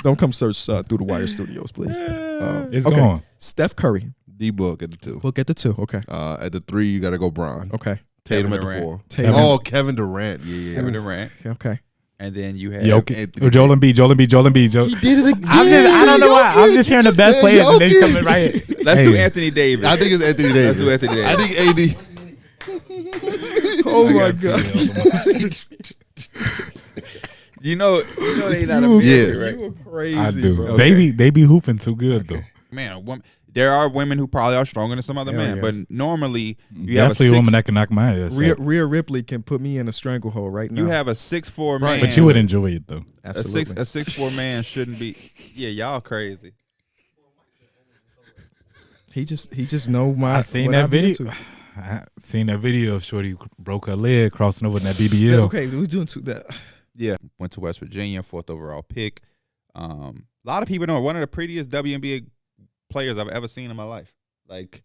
E: Don't come search through the Wire Studios, please.
D: It's
E: okay.
D: gone.
E: Steph Curry.
C: D-Book at the 2.
E: We'll get the 2. Okay.
C: At the 3, you got to go Bron.
E: Okay.
C: Tatum
A: Kevin
C: at the
A: Durant.
C: 4.
E: Tatum.
C: Oh, Kevin Durant. Yeah.
A: Kevin Durant,
E: Okay.
A: and then you had
C: Anthony
D: Joel Embiid.
E: He did it again.
D: I don't know why. I'm just hearing the best players and they coming right.
A: Let's
D: Hey.
A: do Anthony Davis.
C: I think it's Anthony Davis.
A: Let's do Anthony Davis.
C: I think AD.
E: Oh my
D: I got
E: god.
A: You know they not a
E: You-
A: million,
C: Yeah.
A: right?
E: You were crazy,
D: I do.
E: bro.
D: They be hooping too good though.
A: Man, a woman, there are women who probably are stronger than some other
E: Hell
A: men,
E: yes.
A: but normally you have a
D: Definitely a
A: six,
D: woman that can knock my ass. out.
E: Rhea Ripley can put me in a stranglehold right now.
A: you have a 6'4" man.
D: But you would enjoy it though.
E: absolutely.
A: a 6'4" man shouldn't be. Yeah, y'all crazy.
E: He just know my.
D: I seen
E: what
D: that
E: I be
D: video.
E: into.
D: I seen that video of Shorty broke her leg crossing over in that BBL.
E: Okay, we doing that.
A: Yeah, went to West Virginia, 4th overall pick. A lot of people know one of the prettiest WNBA players I've ever seen in my life. Like,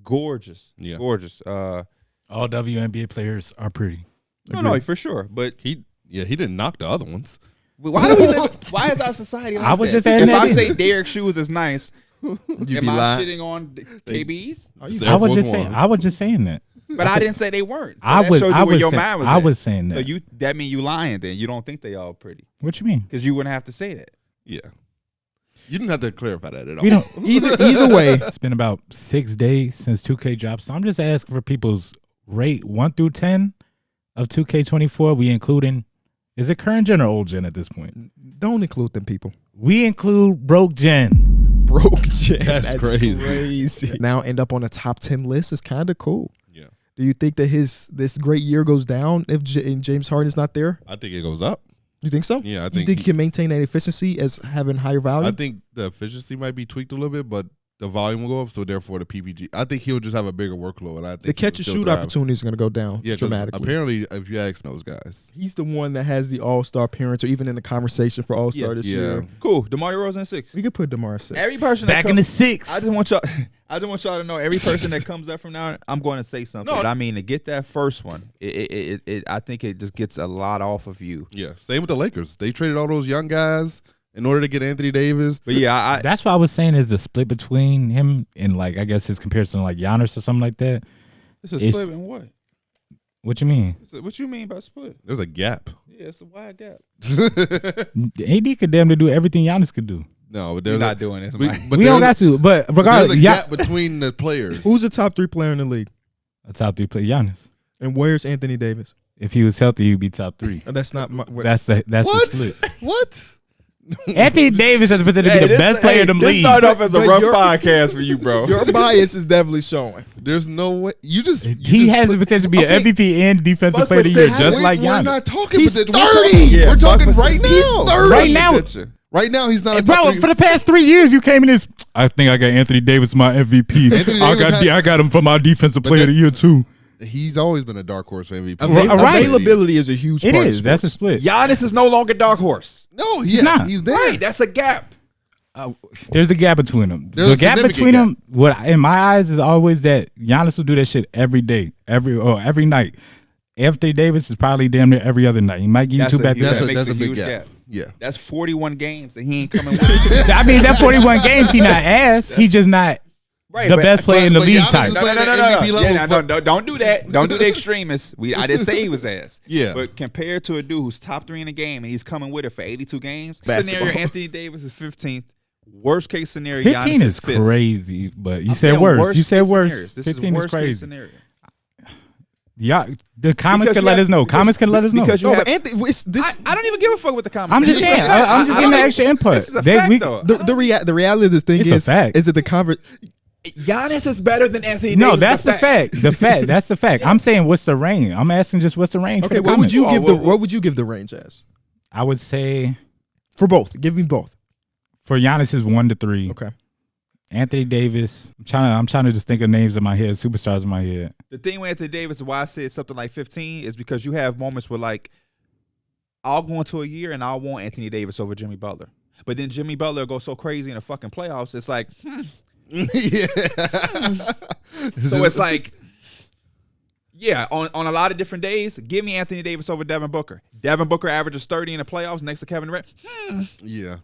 A: gorgeous,
C: Yeah.
A: gorgeous.
D: All WNBA players are pretty.
A: No, for sure. But
C: He didn't knock the other ones.
A: why do we live? Why is our society like
D: I was
A: that?
D: just adding
A: If
D: that
A: I
D: in.
A: say Derek Shoes is nice,
E: You
A: am
E: be
A: I
E: lying.
A: shitting on KBs?
C: It's
D: I
C: Air
D: was
C: Force
D: just saying.
C: Ones.
D: I was just saying that.
A: But I didn't say they weren't. So
D: I
A: that
D: was.
A: shows you
D: I
A: where
D: was.
A: your
D: saying,
A: mind was
D: I
A: at.
D: was saying that.
A: So that mean you lying then. You don't think they all pretty.
D: What you mean?
A: Because you wouldn't have to say that.
C: Yeah. You didn't have to clarify that at all.
D: We don't.
E: Either way,
D: It's been about 6 days since 2K dropped, so I'm just asking for people's rate 1 through 10 of 2K24. We including, is it current gen or old gen at this point?
E: don't include them people.
D: We include broke gen.
E: Broke Jen.
C: That's crazy.
E: crazy. Now end up on a top 10 list is kind of cool.
C: Yeah.
E: Do you think that this great year goes down if James Harden's not there?
C: I think it goes up.
E: You think so?
C: Yeah, I
E: You
C: think
E: think he can maintain that efficiency as having higher value?
C: I think the efficiency might be tweaked a little bit, but the volume will go up, so therefore the PPG. I think he'll just have a bigger workload. And I think
E: the catch and shoot opportunity is going to go down
C: Yeah, 'cause
E: dramatically.
C: apparently, if you ask those guys,
E: He's the one that has the All-Star appearance, or even in the conversation for All-Star this year.
A: Cool. DeMar DeRozan 6.
E: We could put DeMar at 6.
A: Every person
D: Back
A: that
D: in the
A: comes,
D: six.
A: I just want y'all to know every person that comes up from now, I'm going to say something.
C: No.
A: But I mean, to get that first one, I think it just gets a lot off of you.
C: yeah, same with the Lakers. They traded all those young guys in order to get Anthony Davis.
A: But yeah,
D: That's what I was saying is the split between him and like I guess his comparison to like Giannis or something like that.
A: it's a
D: It's-
A: split in what?
D: What you mean?
A: What you mean by split?
C: There's a gap.
A: Yeah, it's a wide gap.
D: AD could damn near do everything Giannis could do.
C: No, but
A: You're
C: there's
A: not
C: a,
A: doing this,
C: we,
A: Mike.
C: but
D: We don't got
C: there's-
D: to, but
C: there's
D: regardless,
C: a
D: yeah,
C: gap between the players.
E: Who's the top 3 player in the league?
D: a top 3 player Giannis.
E: And where's Anthony Davis?
D: If he was healthy, he'd be top 3.
E: That's not my.
D: That's the
C: What?
D: split.
C: What?
D: Anthony Davis has the potential to be the best player in the
A: This
D: league.
A: started off as a
E: But
A: rough
E: you're-
A: podcast for you, bro.
E: Your bias is definitely showing.
C: There's no way. You just
D: He has the potential to be
C: Okay.
D: an MVP and defensive
A: Fuck
D: player of the year,
A: potential.
D: just like
C: We're
D: Giannis.
C: not talking.
E: He's
C: but
E: 30.
C: We're talking
A: fuck
C: right now.
A: potential.
E: He's 30.
D: Right now,
C: Right now, he's not a
D: bro,
C: top 3.
D: for the past 3 years, you came in this. I think I got Anthony Davis my MVP.
C: Anthony
D: I
C: Davis
D: got I got him for my defensive player of the year too.
C: He's always been a dark horse for MVP.
D: Right.
E: Availability is a huge
D: It
E: part
D: is.
E: of
D: That's a
E: sports.
D: split.
A: Giannis is no longer dark horse.
C: No,
D: not.
C: he's there.
A: Right, that's a gap.
D: There's a gap between them.
C: There's
D: The
C: a
D: gap
C: significant
D: between
C: gap.
D: them, what in my eyes is always that Giannis will do that shit every day, every night. Anthony Davis is probably damn near every other night. He might give you
A: That's
D: 2
A: a
D: back to
A: huge-
D: back.
A: makes
C: That's
A: a
C: a big
A: huge
C: gap.
A: gap.
C: Yeah.
A: That's 41 games that he ain't coming with.
D: I mean, that 41 games, he not ass. He just not
A: Right,
D: the
A: but-
D: best player in the
C: but
D: league
C: Giannis
D: type.
C: is
A: No,
C: playing
A: no, no,
C: at
A: no,
C: MVP
A: no.
C: level
A: Yeah,
C: for-
A: no, don't do that. Don't do the extremists. I didn't say he was ass.
C: Yeah.
A: But compared to a dude who's top 3 in the game and he's coming with it for 82 games,
E: Basketball.
A: scenario Anthony Davis is 15th. Worst case scenario.
D: 15
A: Giannis
D: is
A: fifth.
D: crazy, but you
A: I'm
D: said
A: saying
D: worse. You said
A: case
D: worse.
A: scenarios. This
D: 15 is
A: worst case
D: crazy.
A: scenario.
D: Yeah, the comments
A: Because
D: can
A: you
D: let
A: have-
D: us know.
A: because-
D: Comments can let us know.
A: because you
E: No,
A: have-
E: but Anthony, it's this.
A: I don't even give a fuck what the comments.
D: I'm
A: say.
D: just
A: It's a
D: saying.
A: fact.
D: I'm just
A: I
D: getting the
A: don't-
D: extra input.
A: This is a fact, though.
E: The reality of this thing
D: It's
E: is
D: a fact.
E: Is it the convert?
A: Giannis is better than Anthony
D: No,
A: Davis.
D: that's the fact. The fact. That's the fact. I'm saying what's the range? I'm asking just what's the range.
E: Okay,
D: for the
E: what would
D: comments?
E: you
A: Oh,
E: give
A: well,
E: what would you give the range as
D: I would say
E: for both? Give me both.
D: for Giannis is 1 to 3.
E: Okay.
D: Anthony Davis. I'm trying to just think of names in my head, superstars in my head.
A: The thing with Anthony Davis, why I said something like 15, is because you have moments where, like, I'll go into a year and I'll want Anthony Davis over Jimmy Butler. But then Jimmy Butler goes so crazy in the fucking playoffs, it's like,
C: Yeah.
A: So it's like, yeah, on a lot of different days, give me Anthony Davis over Devin Booker. Devin Booker averages 30 in the playoffs next to Kevin Durant.
C: Yeah.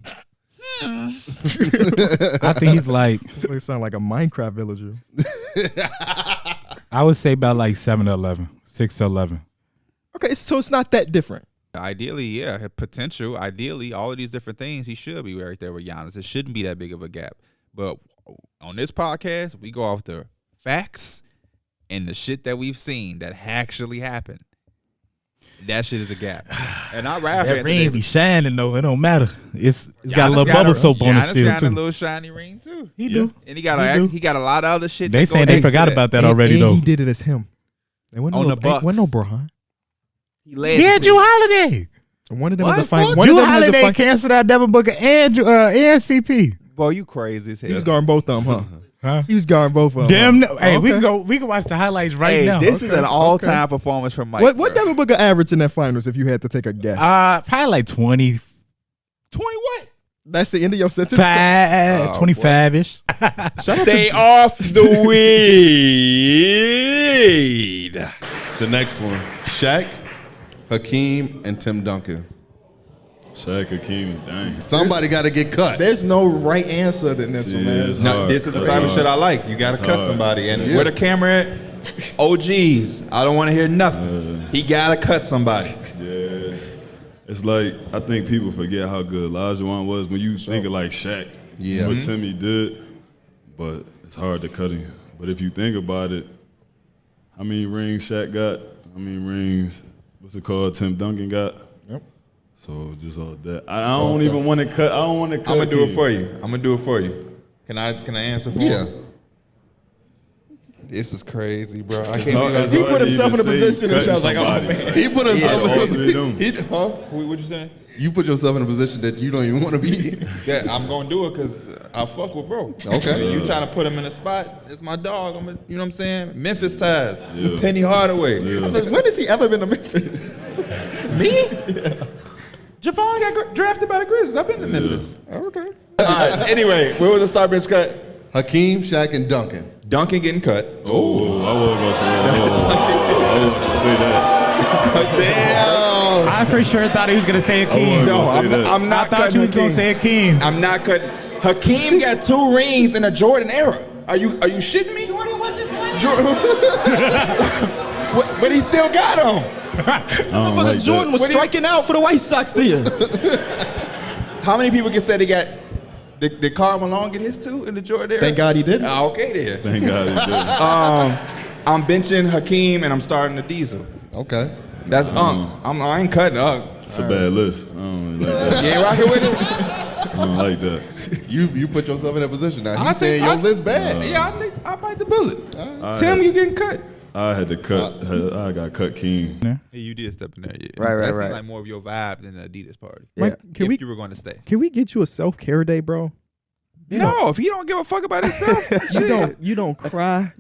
D: I think he's like,
E: It sound like a Minecraft villager.
D: I would say about like 7 to 11, 6 to 11.
E: Okay, so it's not that different.
A: Ideally, yeah, potential. Ideally, all of these different things, he should be right there with Giannis. It shouldn't be that big of a gap. But on this podcast, we go off the facts and the shit that we've seen that actually happened. That shit is a gap. And I rap
D: That
A: Anthony
D: ring be
A: Davis.
D: shining though. It don't matter. It's got a
A: Giannis
D: little bubble
A: a-
D: soap on it
A: Giannis
D: still
A: got a
D: too.
A: little shiny ring too.
D: He do.
A: And he got a
D: do.
A: lot of other shit.
D: They
A: that go
D: saying they
A: next to
D: forgot about that already
E: and
D: though.
E: he did it as him. It wasn't
A: On
E: no,
A: the Bucks.
E: wasn't no Burhan.
A: He led
D: Yeah,
A: the
D: Drew
A: team.
D: Holiday.
E: One of them
A: What?
E: was a fine.
A: Fuck
E: One
D: Drew
E: of them has a
D: Holiday
E: fine.
D: canceled out Devin Booker and CP.
A: Boy, you crazy as hell.
E: He was guarding both of them, huh?
D: Huh?
E: He was guarding both of them.
D: Damn.
E: huh?
D: Hey, we
E: Okay.
D: can watch the highlights right
A: Hey,
D: now.
A: this is
E: Okay,
A: an all-time performance from Mike.
E: What
A: bro.
E: Devin Booker average in that finals? If you had to take a guess,
D: Probably like 20.
A: 20 what?
E: that's the end of your sentence.
D: 25-ish.
A: Stay off the weed.
C: The next one, Shaq, Hakeem, and Tim Duncan.
B: Shaq, Hakeem, dang.
C: Somebody got to get cut.
E: There's no right answer in this one, man.
B: it's
A: No,
B: hard.
A: this is the
B: It's
A: type of
B: hard.
A: shit I like. You gotta cut
B: hard.
A: somebody. And
C: Yeah.
A: where the camera at? OGs. I don't want to hear nothing. He gotta cut somebody.
B: Yeah. It's like, I think people forget how good Olajuwon was when you think of like Shaq.
C: Yeah.
B: What Timmy did, but it's hard to cut him. But if you think about it, how many rings Shaq got? How many rings, what's it called, Tim Duncan got?
E: Yep.
B: So just all that. I don't even want to cut. I don't want to cut.
A: I'm gonna do it
B: Hakeem.
A: for you. I'm gonna do it for you. Can I answer for
C: Yeah.
A: him? This is crazy, bro. I can't
B: It's hard-
A: believe
B: it's
E: He
B: hard
E: put
B: to
E: himself
B: even
E: in a
B: say
E: position and
B: cutting
E: sounds like, oh,
B: somebody.
E: man.
C: He put himself
B: all three of them.
A: What you saying?
C: You put yourself in a position that you don't even want to be.
A: Yeah, I'm gonna do it because I fuck with bro.
C: Okay.
A: You trying to put him in a spot? It's my dog. You know what I'm saying? Memphis ties.
B: Yeah.
A: Penny Hardaway.
B: Yeah.
E: When has he ever been to Memphis?
A: Me? Javon got drafted by the Grizzlies. I've been to Memphis.
E: Okay.
A: All right. Anyway, where was the start bench cut?
C: Hakeem, Shaq, and Duncan.
A: Duncan getting cut.
B: Oh, I wasn't gonna say that. I wasn't gonna say that.
C: Damn.
D: I for sure thought he was gonna say
B: I
D: Hakeem.
B: wasn't gonna say that.
A: I'm
D: I
A: not
D: thought
A: cutting
D: you was gonna
A: Hakeem.
D: say Hakeem.
A: I'm not cutting. Hakeem got 2 rings in the Jordan era. Are you shitting me? Jordan wasn't playing. But he still got them.
B: I don't like
E: Jordan
B: that.
E: was striking out for the White Sox then.
A: How many people can say they got? Did Karl Malone get his 2 in the Jordan era?
E: Thank God he didn't.
A: Ah, okay then.
B: Thank God he did.
A: I'm benching Hakeem and I'm starting the Diesel.
C: Okay.
A: That's I ain't cutting up.
B: It's a bad list. I don't really like that.
A: You ain't rocking with it?
B: I don't like that.
C: You put yourself in that position now.
A: I
C: He's saying
A: think-
C: your list bad.
A: Yeah, I'll bite the bullet.
B: I
A: Tim,
B: had-
A: you getting cut.
B: I had to cut. I got cut King.
A: Hey, you did step in there, yeah.
E: Right,
A: That seems
E: right.
A: like more of your vibe than the Adidas party.
E: Mike,
A: If you were going to stay.
E: Can we get you a self-care day, bro?
A: No, if he don't give a fuck about himself, shit.
H: You don't cry.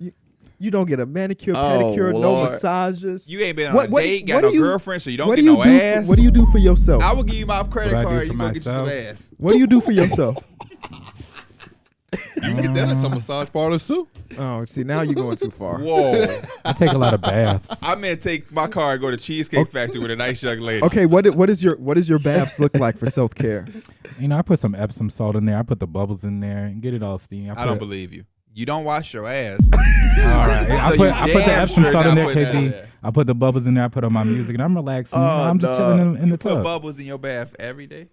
H: You don't get a manicure,
G: Oh,
H: pedicure, no
G: Lord.
H: massages.
A: You ain't been on
H: What-
A: a
H: what-
A: date,
H: what
A: got
H: do
A: no
H: you-
A: girlfriend, so you don't
H: what
A: get
H: do you
A: no
H: do?
A: ass.
H: What do you do for yourself?
A: I will give you my credit
D: What I do
A: card.
D: for
A: You go get you some
D: myself?
A: ass.
H: What do you do for yourself?
C: You can get that at some massage parlors too.
H: Oh, see, now you're going too far.
A: Whoa.
D: I take a lot of baths.
A: I meant take my car and go to Cheesecake Factory with a nice young lady.
H: Okay, what does your baths look like for self care?
D: You know, I put some Epsom salt in there. I put the bubbles in there and get it all steamy.
A: I don't believe you. You don't wash your ass.
D: All right.
A: So
D: I put the
A: damn
D: Epsom
A: sure
D: salt in
A: not
D: there,
A: putting that in
D: KD.
A: there.
D: I put the bubbles in there. I put on my music and I'm relaxing. I'm just chilling in the
A: Put
D: tub.
A: bubbles in your bath every day.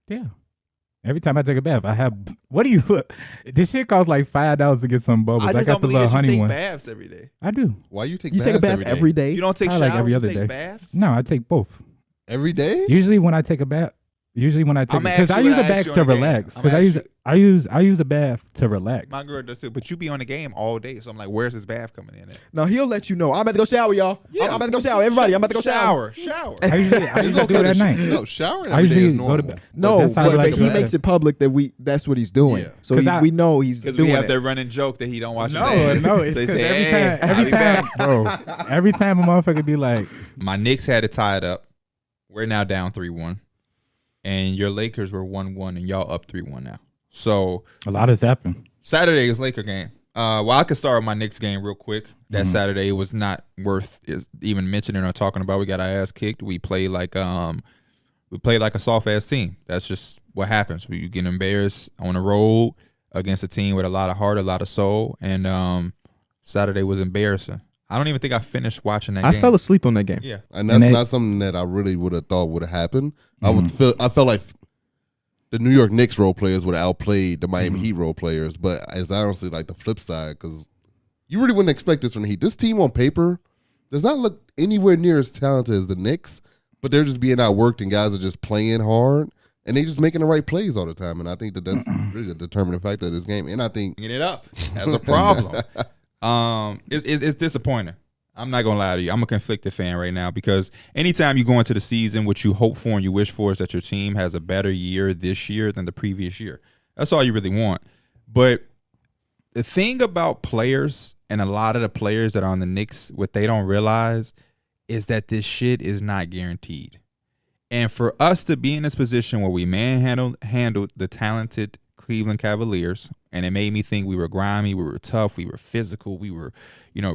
D: Yeah. Every time I take a bath, I have. What do you? This shit costs like $5 to get some bubbles.
A: I
D: I
A: just
D: got
A: don't
D: the
A: believe
D: little
A: that you
D: honey
A: take
D: one.
A: baths every day.
D: I do.
C: Why you take
H: You
C: baths
H: take a bath every day?
A: You don't take
D: I
A: showers.
D: like every other
A: you take
D: day.
A: baths.
D: No, I take both.
C: every day?
D: Usually when I take a bath. Usually when I take
A: I'ma
D: because
A: ask
D: I
A: you
D: use a
A: what I
D: bath
A: asked you
D: to
A: on the game.
D: relax.
A: I'ma
D: Because
A: ask
D: I use a bath to relax.
A: My girl does too, but you be on the game all day, so I'm like, where's his bath coming in at?
H: No, he'll let you know. I'm about to go shower, y'all. I'm about to go shower. Everybody, I'm about to go shower.
A: Shower.
D: I usually
C: He's
D: do it
C: okay
D: at
C: to
D: night.
C: No, showering
D: I
C: every day
D: usually
C: is
D: go
C: normal.
D: to bed.
H: No,
D: That's how I
H: but
D: like
H: he
D: to
H: makes
D: do
H: it public that that's what he's doing.
C: Yeah.
H: So
D: 'Cause
H: we know he's
A: Because
H: doing
A: we have
H: it.
A: that running joke that he don't watch his
D: No,
A: ass.
D: no, it's
A: So he
D: 'cause
A: say,
D: every
A: "Hey,
D: time,
A: I'll be back."
D: bro. Every time a motherfucker be like,
A: My Knicks had it tied up. We're now down 3-1. And your Lakers were 1-1 and y'all up 3-1 now. So
D: a lot has happened.
A: Saturday is Laker game. Well, I could start with my Knicks game real quick. That Saturday was not worth even mentioning or talking about. We got our ass kicked. We played like a soft ass team. That's just what happens. We get embarrassed on the road against a team with a lot of heart, a lot of soul, and Saturday was embarrassing. I don't even think I finished watching that game.
H: I fell asleep on that game.
A: Yeah.
C: And that's
D: And
C: not something that I really would have thought would have happened. I felt like the New York Knicks role players would have outplayed the Miami Heat role players, but it's honestly like the flip side because you really wouldn't expect this from the Heat. This team on paper does not look anywhere near as talented as the Knicks, but they're just being outworked and guys are just playing hard and they just making the right plays all the time. And I think that's really the determining factor of this game. And I think
A: Bringing it up as a problem. It's disappointing. I'm not gonna lie to you. I'm a conflicted fan right now because anytime you go into the season, what you hope for and you wish for is that your team has a better year this year than the previous year. That's all you really want. But the thing about players and a lot of the players that are on the Knicks, what they don't realize is that this shit is not guaranteed. And for us to be in this position where we handled the talented Cleveland Cavaliers, and it made me think we were grimy, we were tough, we were physical, we were,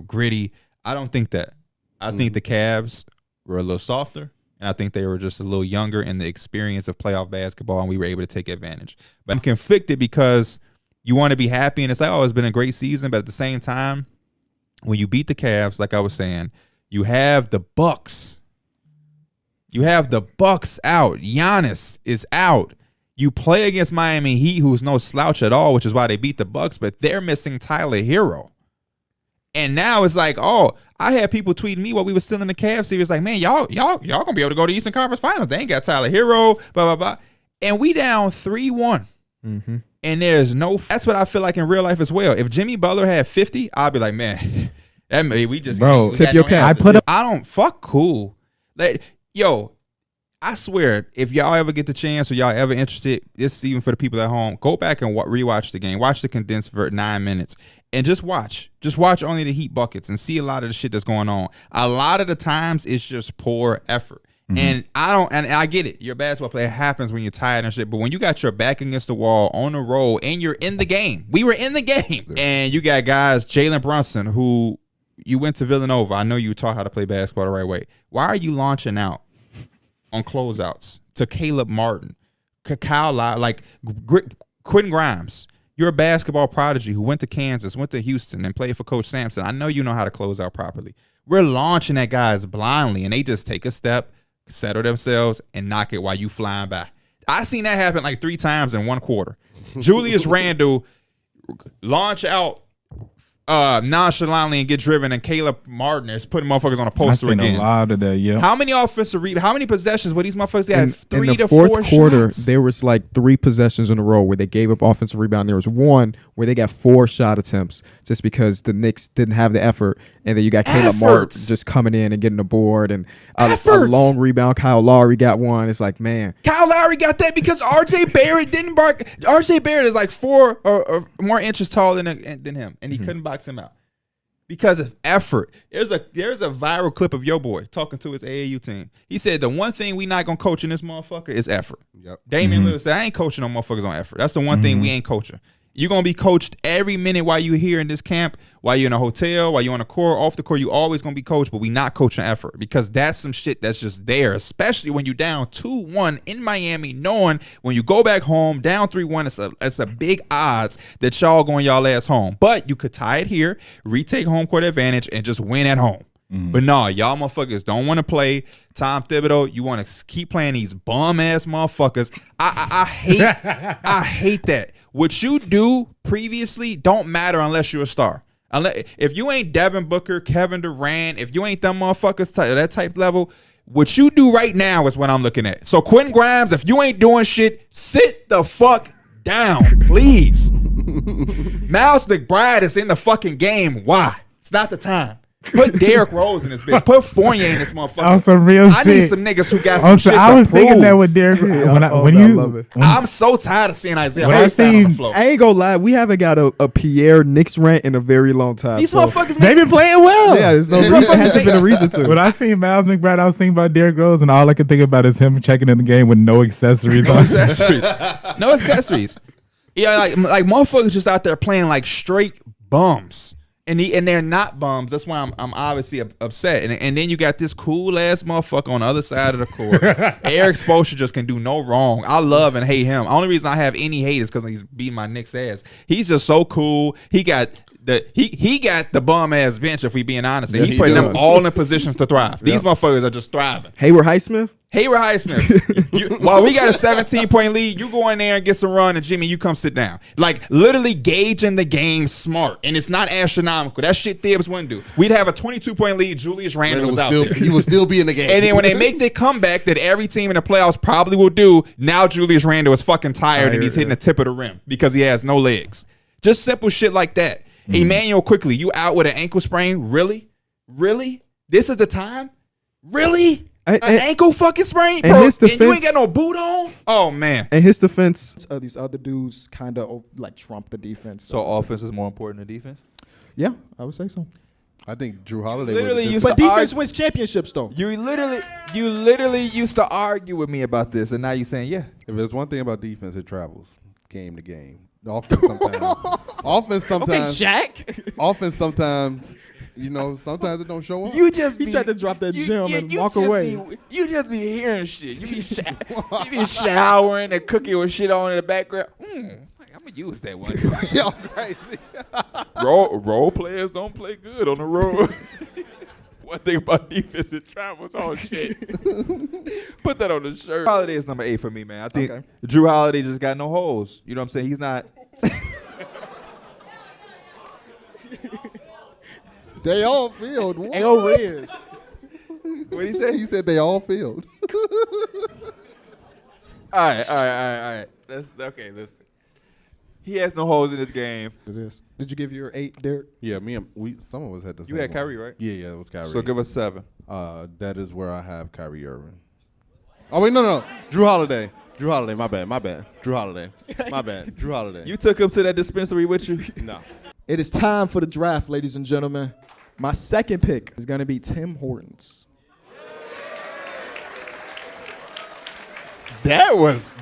A: gritty. I don't think that. I think the Cavs were a little softer, and I think they were just a little younger in the experience of playoff basketball, and we were able to take advantage. But I'm conflicted because you want to be happy, and it's like, oh, it's been a great season, but at the same time, when you beat the Cavs, like I was saying, you have the Bucks. You have the Bucks out. Giannis is out. You play against Miami Heat, who's no slouch at all, which is why they beat the Bucks, but they're missing Tyler Hero. And now it's like, oh, I had people tweeting me while we were still in the Cavs series, like, man, y'all gonna be able to go to Eastern Conference Finals. They ain't got Tyler Hero, blah, blah, blah. And we down 3-1.
H: Mm-hmm.
A: And there's that's what I feel like in real life as well. If Jimmy Butler had 50, I'd be like, man, that we just
H: Bro,
A: we
H: tip
A: got
H: your
A: no
H: cap.
A: answer. I don't fuck cool. Like, yo, I swear, if y'all ever get the chance or y'all ever interested, this is even for the people at home, go back and rewatch the game. Watch the condensed 9 minutes and just watch. Just watch only the Heat buckets and see a lot of the shit that's going on. A lot of the times it's just poor effort. And I get it. You're a basketball player. It happens when you're tired and shit. But when you got your back against the wall on the road and you're in the game, we were in the game. And you got guys, Jalen Brunson, who you went to Villanova. I know you taught how to play basketball the right way. Why are you launching out on closeouts to Caleb Martin, Kyle Lowry, like Quentin Grimes? You're a basketball prodigy who went to Kansas, went to Houston, and played for Coach Sampson. I know you know how to close out properly. We're launching at guys blindly, and they just take a step, settle themselves, and knock it while you flying by. I seen that happen like 3 times in one quarter. Julius Randle launch out nonchalantly and get driven, and Caleb Martin is putting motherfuckers on a
D: I
A: poster
D: seen
A: again.
D: a lot of that. Yeah.
A: How many how many possessions were these motherfuckers got?
H: In
A: 3
H: the
A: to
H: fourth
A: 4
H: quarter,
A: shots?
H: there was like 3 possessions in a row where they gave up offensive rebound. There was one where they got 4 shot attempts just because the Knicks didn't have the effort. And then you got Caleb Martin
A: Efforts.
H: just coming in and getting the board. And a
A: Efforts.
H: long rebound. Kyle Lowry got one. It's like, man.
A: Kyle Lowry got that because R.J. Barrett didn't bark. R.J. Barrett is like 4 or more inches taller than him, and he couldn't box him out because of effort. There's a viral clip of your boy talking to his AAU team. He said the one thing we not gonna coach in this motherfucker is effort.
C: Yep.
A: Damian Lillard said, I ain't coaching no motherfuckers on effort. That's the one thing we ain't coaching. You're going to be coached every minute while you're here in this camp, while you're in a hotel, while you're on the court, off the court. You always going to be coached, but we not coaching effort because that's some shit that's just there, especially when you're down 2-1 in Miami, knowing when you go back home down 3-1, it's a big odds that y'all going y'all ass home. But you could tie it here, retake home court advantage, and just win at home. But no, y'all motherfuckers don't want to play Tom Thibodeau. You want to keep playing these bum ass motherfuckers. I hate that. What you do previously don't matter unless you're a star. If you ain't Devin Booker, Kevin Durant, if you ain't them motherfuckers that type level, what you do right now is what I'm looking at. So Quentin Grimes, if you ain't doing shit, sit the fuck down, please. Miles McBride is in the fucking game. Why? It's not the time. Put Derrick Rose in this bitch. Put Fournier in this motherfucker.
D: On some real
A: I need
D: shit.
A: some niggas who got some shit
D: I
A: to
D: was thinking
A: prove.
D: that with Derrick.
A: I'm so tired of seeing Isaiah
D: When I
A: Hartenstein on the
D: seen-
A: floor.
H: I ain't gonna lie, we haven't got a Pierre Knicks rant in a very long time.
A: These
H: so-
A: motherfuckers
D: They been playing well.
H: Yeah, there's no
A: These
H: reason.
A: motherfuckers
H: Hasn't been a reason to.
D: When I seen Miles McBride, I was thinking about Derrick Rose, and all I could think about is him checking in the game with no accessories
A: No
D: on.
A: accessories. No accessories. Yeah, like motherfuckers just out there playing like straight bums. And they're not bums. That's why I'm obviously upset. And then you got this cool ass motherfucker on the other side of the court. Eric Spoelstra just can do no wrong. I love and hate him. Only reason I have any hate is because he's beating my Knicks ass. He's just so cool. He got the bum ass bench, if we being honest. And
C: Yes,
A: he
C: he
A: putting them
C: does.
A: all in positions to thrive. These motherfuckers are just thriving.
H: Hayward Highsmith?
A: Hayward Highsmith, while we got a 17-point lead, you go in there and get some run, and Jimmy, you come sit down. Like, literally gauging the game smart. And it's not astronomical. That shit Thibs wouldn't do. We'd have a 22-point lead. Julius Randle was out there.
C: He would still be in the game.
A: And then when they make the comeback that every team in the playoffs probably will do, now Julius Randle is fucking tired and he's hitting the tip of the rim because he has no legs. Just simple shit like that. Emmanuel Quickly, you out with an ankle sprain? Really? Really? This is the time? Really? An ankle fucking sprain,
H: and
A: bro,
H: his
A: and you ain't
H: defense-
A: got no boot on? Oh, man.
H: In his defense,
E: These other dudes kind of like trump the defense.
I: So offense is more important than defense?
H: yeah, I would say so.
C: I think Drew Holiday.
I: Literally,
C: would've
I: you
C: just-
E: But defense wins championships, though.
I: You literally used to argue with me about this, and now you saying, yeah.
C: If there's one thing about defense, it travels game to game. The offense sometimes. Offense sometimes.
E: Shaq.
C: Offense sometimes. You know, sometimes it don't show up.
A: You just
E: He tried to drop that gem and walk away.
A: You just be hearing shit. You be showering and cooking with shit on in the background. I'm gonna use that one.
C: Y'all crazy.
A: Role players don't play good on the road. One thing about defense, it travels on shit. Put that on the shirt.
I: Holiday is number 8 for me, man. I think
E: Okay.
I: Drew Holiday just got no holes. You know what I'm saying? He's not.
C: They all failed. What?
E: A.O. Reyes.
I: What he say?
C: He said they all failed.
I: All right. Listen. He has no holes in his game.
E: It is. Did you give your 8, Derek?
C: Yeah, some of us had the same
I: You had
C: one.
I: Kyrie, right?
C: Yeah, it was Kyrie.
I: So give us 7.
C: That is where I have Kyrie Irving. Oh wait, no. Drew Holiday. My bad. Drew Holiday. My bad. Drew Holiday.
I: You took him to that dispensary with you?
C: No.
E: It is time for the draft, ladies and gentlemen. My second pick is going to be Tim Hortons.
A: That was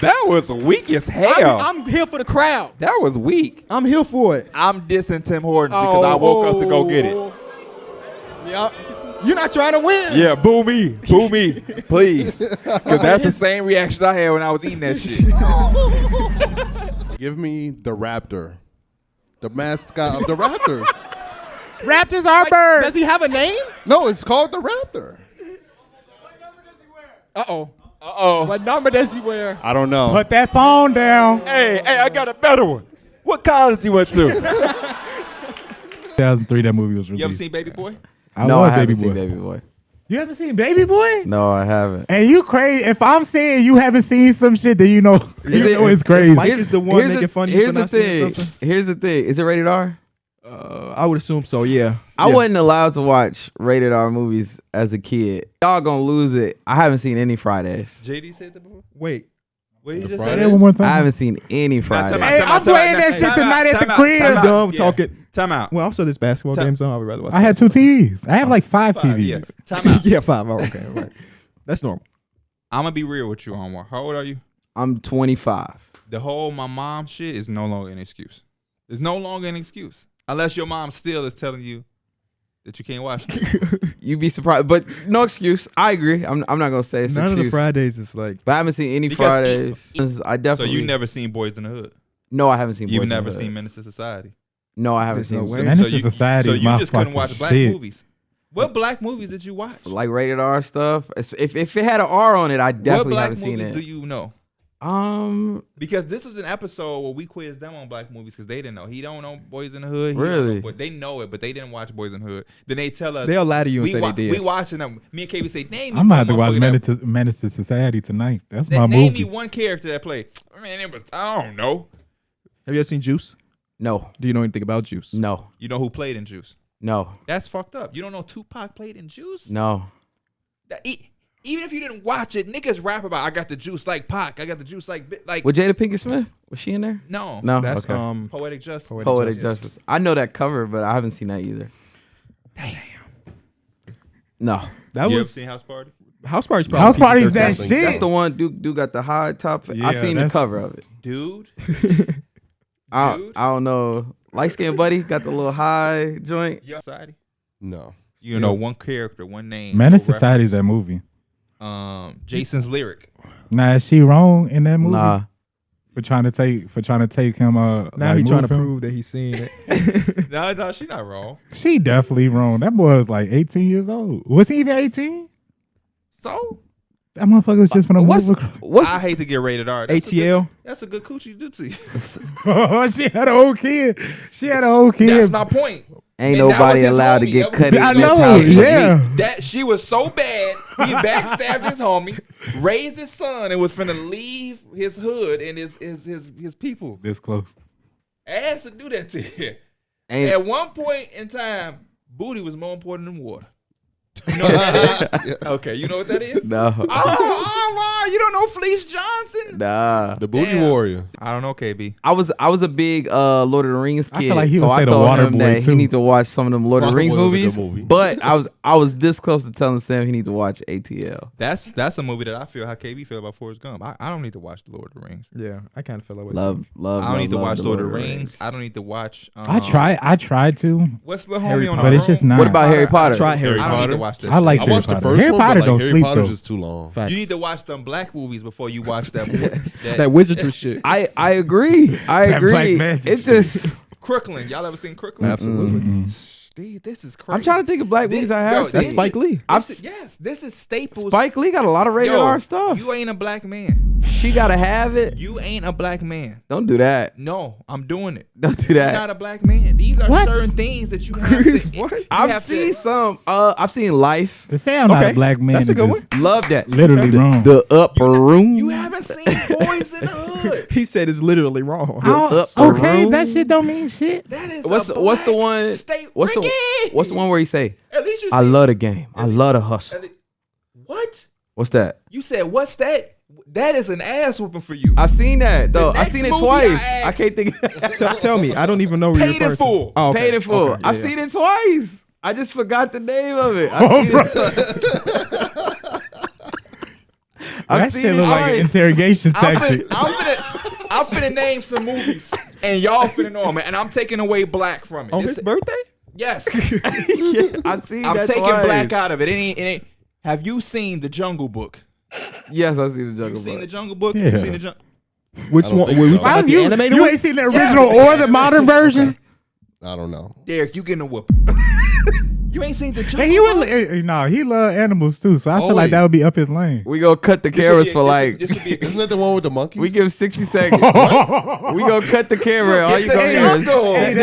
A: weak as hell.
E: I'm here for the crowd.
A: That was weak.
E: I'm here for it.
A: I'm dissing Tim Hortons because I woke up to go get it.
E: Yeah. You're not trying to win.
A: Yeah, boo me, please. Because that's the same reaction I had when I was eating that shit.
C: Give me the Raptor, the mascot of the Raptors.
D: Raptors are birds.
E: Does he have a name?
C: No, it's called the Raptor.
E: Uh-oh.
A: Uh-oh.
E: What number does he wear?
C: I don't know.
D: Put that phone down.
A: Hey, I got a better one. What college you went to?
D: 2003, that movie was released.
A: You ever seen Baby Boy?
D: I
J: No,
D: love
J: I haven't
D: Baby
J: seen
D: Boy.
J: Baby Boy.
D: You haven't seen Baby Boy?
J: No, I haven't.
D: And you crazy. If I'm saying you haven't seen some shit, then you know, it's crazy.
H: Mike is the one making fun of you for not seeing something?
J: Here's the thing. Is it rated R?
H: I would assume so. Yeah.
J: I wasn't allowed to watch rated R movies as a kid. Y'all gonna lose it. I haven't seen any Fridays.
I: JD said that before?
H: Wait.
I: What did you
C: The
I: just
C: Fridays?
D: Say
I: say?
D: it one more
J: I
D: time.
J: haven't seen any Fridays.
D: Hey, I'm playing that shit tonight at the crib.
H: I'm done talking.
A: Time out.
H: Well, also this basketball
A: Time-
H: game, so I would rather watch.
D: I had 2 TVs. I have like 5 TVs.
A: Yeah. Time out.
H: Yeah, 5. Oh, okay, right. That's normal.
A: I'm gonna be real with you, Anwar. How old are you?
J: I'm 25.
A: The whole my mom shit is no longer an excuse. It's no longer an excuse. Unless your mom still is telling you that you can't watch it.
J: You'd be surprised, but no excuse. I agree. I'm not gonna say it's
H: None of
J: excuse.
H: the Fridays is like.
J: But I haven't seen any
A: Because
J: Fridays. I
A: So
J: definitely.
A: you never seen Boys in the Hood?
J: No, I haven't seen.
A: You've
J: Boys in the
A: never
J: Hood.
A: seen Menace to Society?
J: No, I haven't
H: There's no
J: seen.
H: way.
D: Menace
A: So
D: to
A: you,
D: Society
A: so
D: is
A: you
D: my
A: just couldn't
D: fucking
A: watch black
D: shit.
A: movies. What black movies did you watch?
J: Like rated R stuff. If it had an R on it, I
A: What
J: definitely
A: black
J: haven't seen
A: movies
J: it.
A: do you know? Because this is an episode where we quiz them on black movies because they didn't know. He don't know Boys in the Hood. He don't
J: Really?
A: know, but they know it, but they didn't watch Boys in the Hood. Then they tell us
H: They'll lie to you and
A: we
H: say they did.
A: We watching them. Me and KB say, name me
D: I'm
A: one
D: about to watch
A: motherfucker
D: Menace to Society tonight. That's
A: that,
D: my
A: name
D: movie.
A: me one character that played. Man, it was, I don't know.
H: Have you ever seen Juice?
J: No.
H: Do you know anything about Juice?
J: No.
A: You know who played in Juice?
J: No.
A: That's fucked up. You don't know Tupac played in Juice?
J: No.
A: Even if you didn't watch it, niggas rap about I got the juice like Pac. I got the juice like
J: With Jada Pinkett Smith? Was she in there?
A: No.
J: No.
H: That's
J: okay.
A: Poetic Justice.
J: Poetic Justice. I know that cover, but I haven't seen that either.
A: Damn.
J: No.
H: That
A: You ever
H: was
A: seen House Party?
H: House Party's probably
D: House Party's
H: PG-13.
D: that shit.
J: That's the one Duke got the high top. I
D: Yeah,
J: seen the
D: that's-
J: cover of it.
A: Dude.
J: I don't know. Light skinned buddy got the little high joint.
A: Your Society.
C: No.
A: You know one character, one name.
D: Menace
A: no
D: Society's
A: reference.
D: that movie.
A: Jason's lyric.
D: Nah, is she wrong in that movie?
J: Nah.
D: For trying to take him
H: Now
D: like,
H: he trying
D: move
H: to
D: him?
H: prove that he's seen it.
A: No, she's not wrong.
D: She definitely wrong. That boy was like 18 years old. Was he even 18?
A: So
D: That motherfucker was just from the movie.
A: I hate to get rated R.
H: ATL?
A: That's a good coochie to do to you.
D: Oh, she had an old kid. She had an old kid.
A: That's my point.
J: Ain't
A: And that
J: nobody
A: was his
J: allowed to
A: homie.
J: get
A: That
J: cut
A: was-
J: in
D: I
J: this
D: know,
J: house.
D: yeah.
A: That she was so bad, he backstabbed his homie, raised his son, and was finna leave his hood and his people.
D: This close.
A: Asked to do that to you.
J: Ain't-
A: At one point in time, booty was more important than water. You know what that is? Okay, you know what that is?
J: No.
A: Oh, you don't know Fleece Johnson?
J: Nah.
C: The Booty
A: Damn.
C: Warrior.
A: I don't know, KB.
J: I was a big Lord of the Rings kid.
D: I feel like he
J: so
D: would
J: I
D: say the
J: told
D: Water
J: him
D: Boy,
J: that
D: too.
J: he need to watch some of them Lord of the
C: Water
J: Rings
C: Boy was a
J: movies.
C: good movie.
J: But I was this close to telling Sam he need to watch ATL.
A: That's a movie that I feel how KB feel about Forrest Gump. I don't need to watch The Lord of the Rings.
H: Yeah, I kind of feel like what
J: Love.
A: I don't need to
J: love
A: watch
J: the
A: Lord of the Rings. I don't need to watch.
D: I tried to,
A: What's the
H: Harry
A: homie on
D: but
A: the
D: it's just
A: room?
D: not.
J: What about Harry Potter?
H: Try Harry
A: I don't need
C: Potter.
A: to watch that.
D: I like
C: I
D: Harry
C: watched the
D: Potter.
C: first
D: Harry
C: one,
D: Potter
C: but
D: don't
C: like Harry
D: sleep
C: Potter's
D: though.
C: just too long.
D: Facts.
A: You need to watch them black movies before you watch that.
H: that wizardry shit.
J: I agree. I
D: That black
J: agree.
D: magic
J: It's just
A: Crooklyn. Y'all ever seen Crooklyn?
H: Absolutely.
A: Dude, this is crazy.
J: I'm trying to think of black movies I have
H: That's
J: seen.
H: Spike Lee.
A: Yes, this is Staples.
J: Spike Lee got a lot of rated
A: Yo,
J: R stuff.
A: You ain't a black man.
J: She gotta have it.
A: You ain't a black man.
J: Don't do that.
A: No, I'm doing it.
J: Don't do
A: You're
J: that.
A: not a black man. These are
D: What?
A: certain things that you have to.
H: What?
A: you
J: I've
A: have to-
J: seen some. I've seen Life.
D: To say I'm not
H: Okay,
D: a black man
H: that's a
D: is
H: good
D: just
J: Love that.
D: literally wrong.
J: The upper room.
A: You haven't seen Boys in the Hood.
H: He said it's literally wrong.
D: Okay, that shit don't mean shit.
A: That is
J: What's
A: a
J: what's the
A: black
J: one?
A: State.
J: What's
A: Ricky!
J: the one where he say,
A: At least you.
J: "I
A: seen-
J: love the game. I love the hustle."
A: at le- What?
J: What's that?
A: You said what's that? That is an ass whooping for you.
J: I've seen that though. I've
A: next
J: seen it
A: movie
J: twice.
A: I
J: I
A: asked-
J: can't think.
H: Tell me, I don't even know where
A: Paid
H: you're
A: in full.
H: Oh, okay.
J: Paid in full.
H: Okay,
J: I've
H: yeah,
J: seen it twice. I just forgot the name of it. I've
D: That
J: seen
D: shit
J: it
D: look like an
J: twice.
D: interrogation
A: I'm
D: tactic.
A: finna name some movies, and y'all finna know them, and I'm taking away black from it.
H: On
A: This-
H: his birthday?
A: yes,
J: I've seen
A: I'm
J: that
A: taking
J: twice.
A: black out of it. It ain't. Have you seen The Jungle Book?
J: Yes, I've seen the
A: You
J: Jungle
A: seen The
J: Book.
A: Jungle Book?
D: Yeah.
A: You seen the Jungle?
H: Which
C: I don't
H: one?
C: think
H: Were we
C: so.
H: talking
D: Why
H: about
D: was
H: the
D: you,
H: animated
D: you
H: one?
D: ain't seen the
A: Yes,
D: original
A: the
D: or the
A: animated
D: modern version?
C: I don't know.
A: Derek, you getting a whooping. You ain't seen The Jungle
D: And he
A: Book?
D: was nah, he love animals too, so I
C: Oh,
D: feel like
C: wait.
D: that would be up his lane.
J: We gonna cut the
A: This would
J: cameras
A: be-
J: for like.
A: this would be a good-
C: Isn't that the one with the monkeys?
J: We give 60 seconds. We gonna cut the camera. All
A: It's
J: you
A: a
J: gonna hear is.
A: jungle.
H: Hey,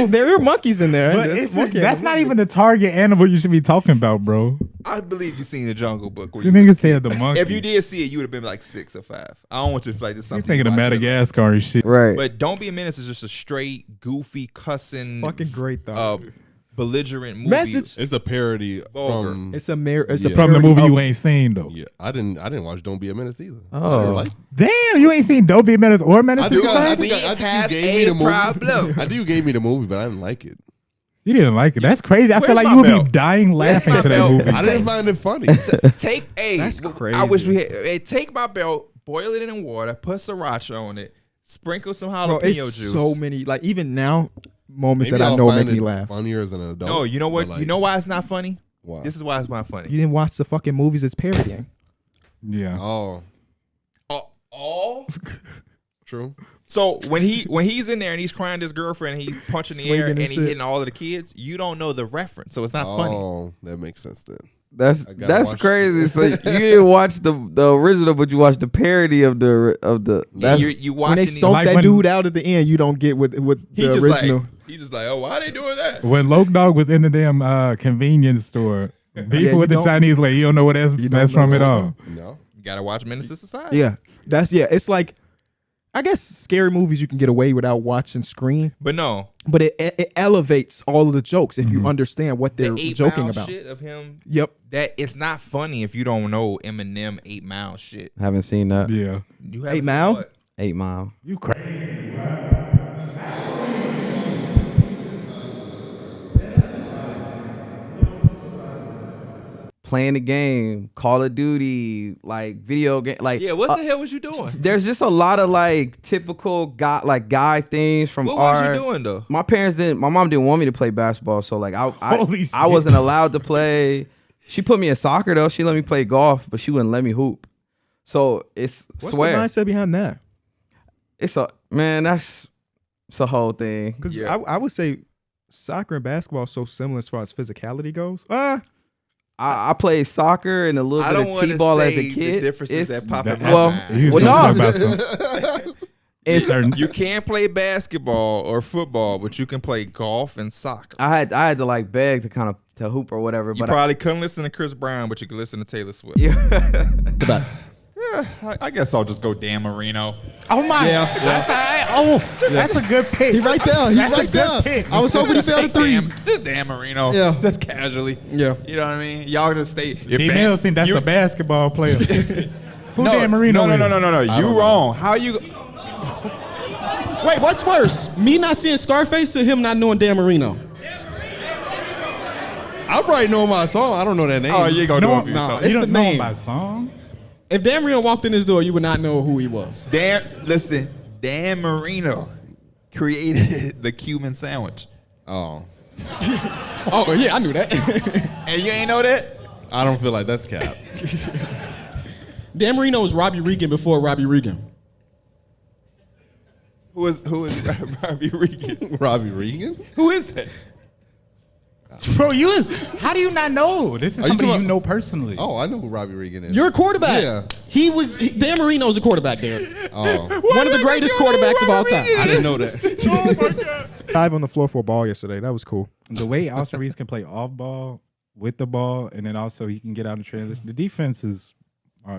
H: there are monkeys in there.
D: But
H: There's
D: it's
H: monkey
D: that's
H: animal.
D: not even the target animal you should be talking about, bro.
A: I believe you seen The Jungle Book. when
D: You
A: you was a
D: niggas said
A: kid.
D: the monkey.
A: If you did see it, you would have been like 6 or 5. I don't want you to feel like this is
D: you
A: something.
D: thinking of
A: watch every-
D: Madagascar and shit.
J: Right.
A: But Don't Be a Menace is just a straight, goofy, cussing,
H: fucking great though.
A: belligerent movie.
H: Message.
C: It's a parody
A: Vulgar.
C: from.
H: It's a it's a
C: Yeah.
D: From the
H: parody
D: movie
H: of-
D: you ain't seen though.
C: Yeah, I didn't watch Don't Be a Menace either. I
J: Oh.
C: didn't like it.
D: Damn, you ain't seen Don't Be a Menace or Menace
C: I
D: to
C: think
D: Society?
C: you
A: have
C: gave me the
A: a
C: movie.
A: problem.
C: I think you gave me the movie, but I didn't like it.
D: You didn't like it. That's crazy. I feel
A: Where's
D: like
A: my
D: you would
A: belt?
D: be dying laughing
A: my
D: to that
A: belt?
D: movie.
C: I didn't find it funny.
A: Take a.
H: That's
A: I wish
H: crazy.
A: we had. Hey, take my belt, boil it in water, put siracha on it, sprinkle some
H: Bro,
A: jalapeno
H: it's
A: juice.
H: so many. Like even now, moments
C: Maybe
H: that I
C: I'll
H: know
C: find
H: make me
C: it
H: laugh.
C: funnier as an adult.
A: No, you know what?
C: but, like,
A: You know why it's not funny?
C: why?
A: This is why it's not funny.
H: You didn't watch the fucking movies it's parodying.
D: Yeah.
C: Oh,
A: All
C: true.
I: So when he's in there and he's crying to his girlfriend and he's punching the air
H: Swinging
I: and
H: and
I: he
H: shit.
I: hitting all of the kids, you don't know the reference, so it's not funny.
C: Oh, that makes sense then.
J: That's
C: I gotta
J: that's
C: watch-
J: crazy. So you didn't watch the original, but you watched the parody of the.
I: Yeah,
J: That's,
I: you
H: When they
I: watching
H: stomp
D: Like
H: that
D: when-
H: dude out at the end, you don't get what
I: he
H: the
I: just
H: original.
I: like he's just like, oh, why are they doing that?
D: When Loke Dog was in the damn convenience store, beefing
H: you
D: with the
H: don't-
D: Chinese lady, you don't know what that's
H: don't
D: from
H: know
D: at
H: what's
D: all.
C: No.
I: You gotta watch Menace to Society.
H: Yeah, it's like, I guess scary movies you can get away without watching Scream,
I: But no,
H: but it elevates all of the jokes if you understand what
I: the
H: they're
I: 8
H: joking
I: Mile
H: about.
I: shit of him.
H: Yep.
I: That it's not funny if you don't know Eminem 8 Mile shit.
J: haven't seen that.
D: Yeah,
I: You
H: 8 Mile?
I: What?
J: 8 Mile.
D: you crazy.
J: Playing the game, Call of Duty, like video game, like
I: Yeah, what the hell was you doing?
J: there's just a lot of like typical guy things from
I: What
J: our.
I: was you doing though?
J: My mom didn't want me to play basketball, so like
D: Holy
J: I
D: shit.
J: wasn't allowed to play. She put me in soccer though. She let me play golf, but she wouldn't let me hoop. So it's
H: What's
J: swear.
H: the mindset behind that?
J: It's a man. It's a whole thing.
H: Because
I: Yeah.
H: I would say soccer and basketball are so similar as far as physicality goes.
J: I played soccer and a little
I: I
J: bit
I: don't
J: of
I: want to
J: t-ball as
I: say
J: a kid.
I: the differences that pop in
D: That-
I: my
J: well,
I: mind.
D: You was
J: Well,
D: gonna
J: no.
D: talk about some-
J: It's
D: certain-
I: You can't play basketball or football, but you can play golf and soccer.
J: I had to like beg to kind of to hoop or whatever.
I: You
J: But
I: probably couldn't listen to Chris Brown, but you could listen to Taylor Swift.
J: yeah.
I: I guess I'll just go Dan Marino.
K: Oh my! That's all right. Oh, that's a good pick.
G: He right there. He's
K: That's a
G: right
K: good
G: there.
K: pick.
G: I was hoping he fell to three.
I: Just Dan Marino.
G: Yeah.
I: Just casually.
G: Yeah.
I: You know what I mean? Y'all just stay.
D: D. Mills think that's a basketball player. Who
I: no,
D: Dan Marino?
I: No,
D: is?
I: no. You wrong. How you?
G: Wait, what's worse? Me not seeing Scarface or him not knowing Dan Marino?
C: I probably know my song. I don't know that name.
I: Oh, you gonna do
D: No,
I: it for yourself.
G: it's
D: You
G: the
D: don't know him
G: name.
D: by song.
G: If Dan Marino walked in this door, you would not know who he was.
I: Listen. Dan Marino created the Cuban sandwich,
C: Oh,
G: Oh yeah, I knew that.
I: and you ain't know that.
C: I don't feel like that's cap.
G: Dan Marino was Robbie Regan before Robbie Regan.
I: Who is Robbie Regan?
C: Robbie Regan?
I: Who is that?
D: Bro, how do you not know? This is
C: Are you
D: somebody
C: talking
D: you know personally.
C: Oh, I know who Robbie Regan is.
G: You're a quarterback.
C: Yeah.
G: Dan Marino's a quarterback there.
C: Oh,
G: One of the greatest quarterbacks of all time.
C: I didn't know that.
H: Dive on the floor for a ball yesterday. That was cool.
D: The way Austin Reeves can play off ball, with the ball, and then also he can get out in transition. The defense is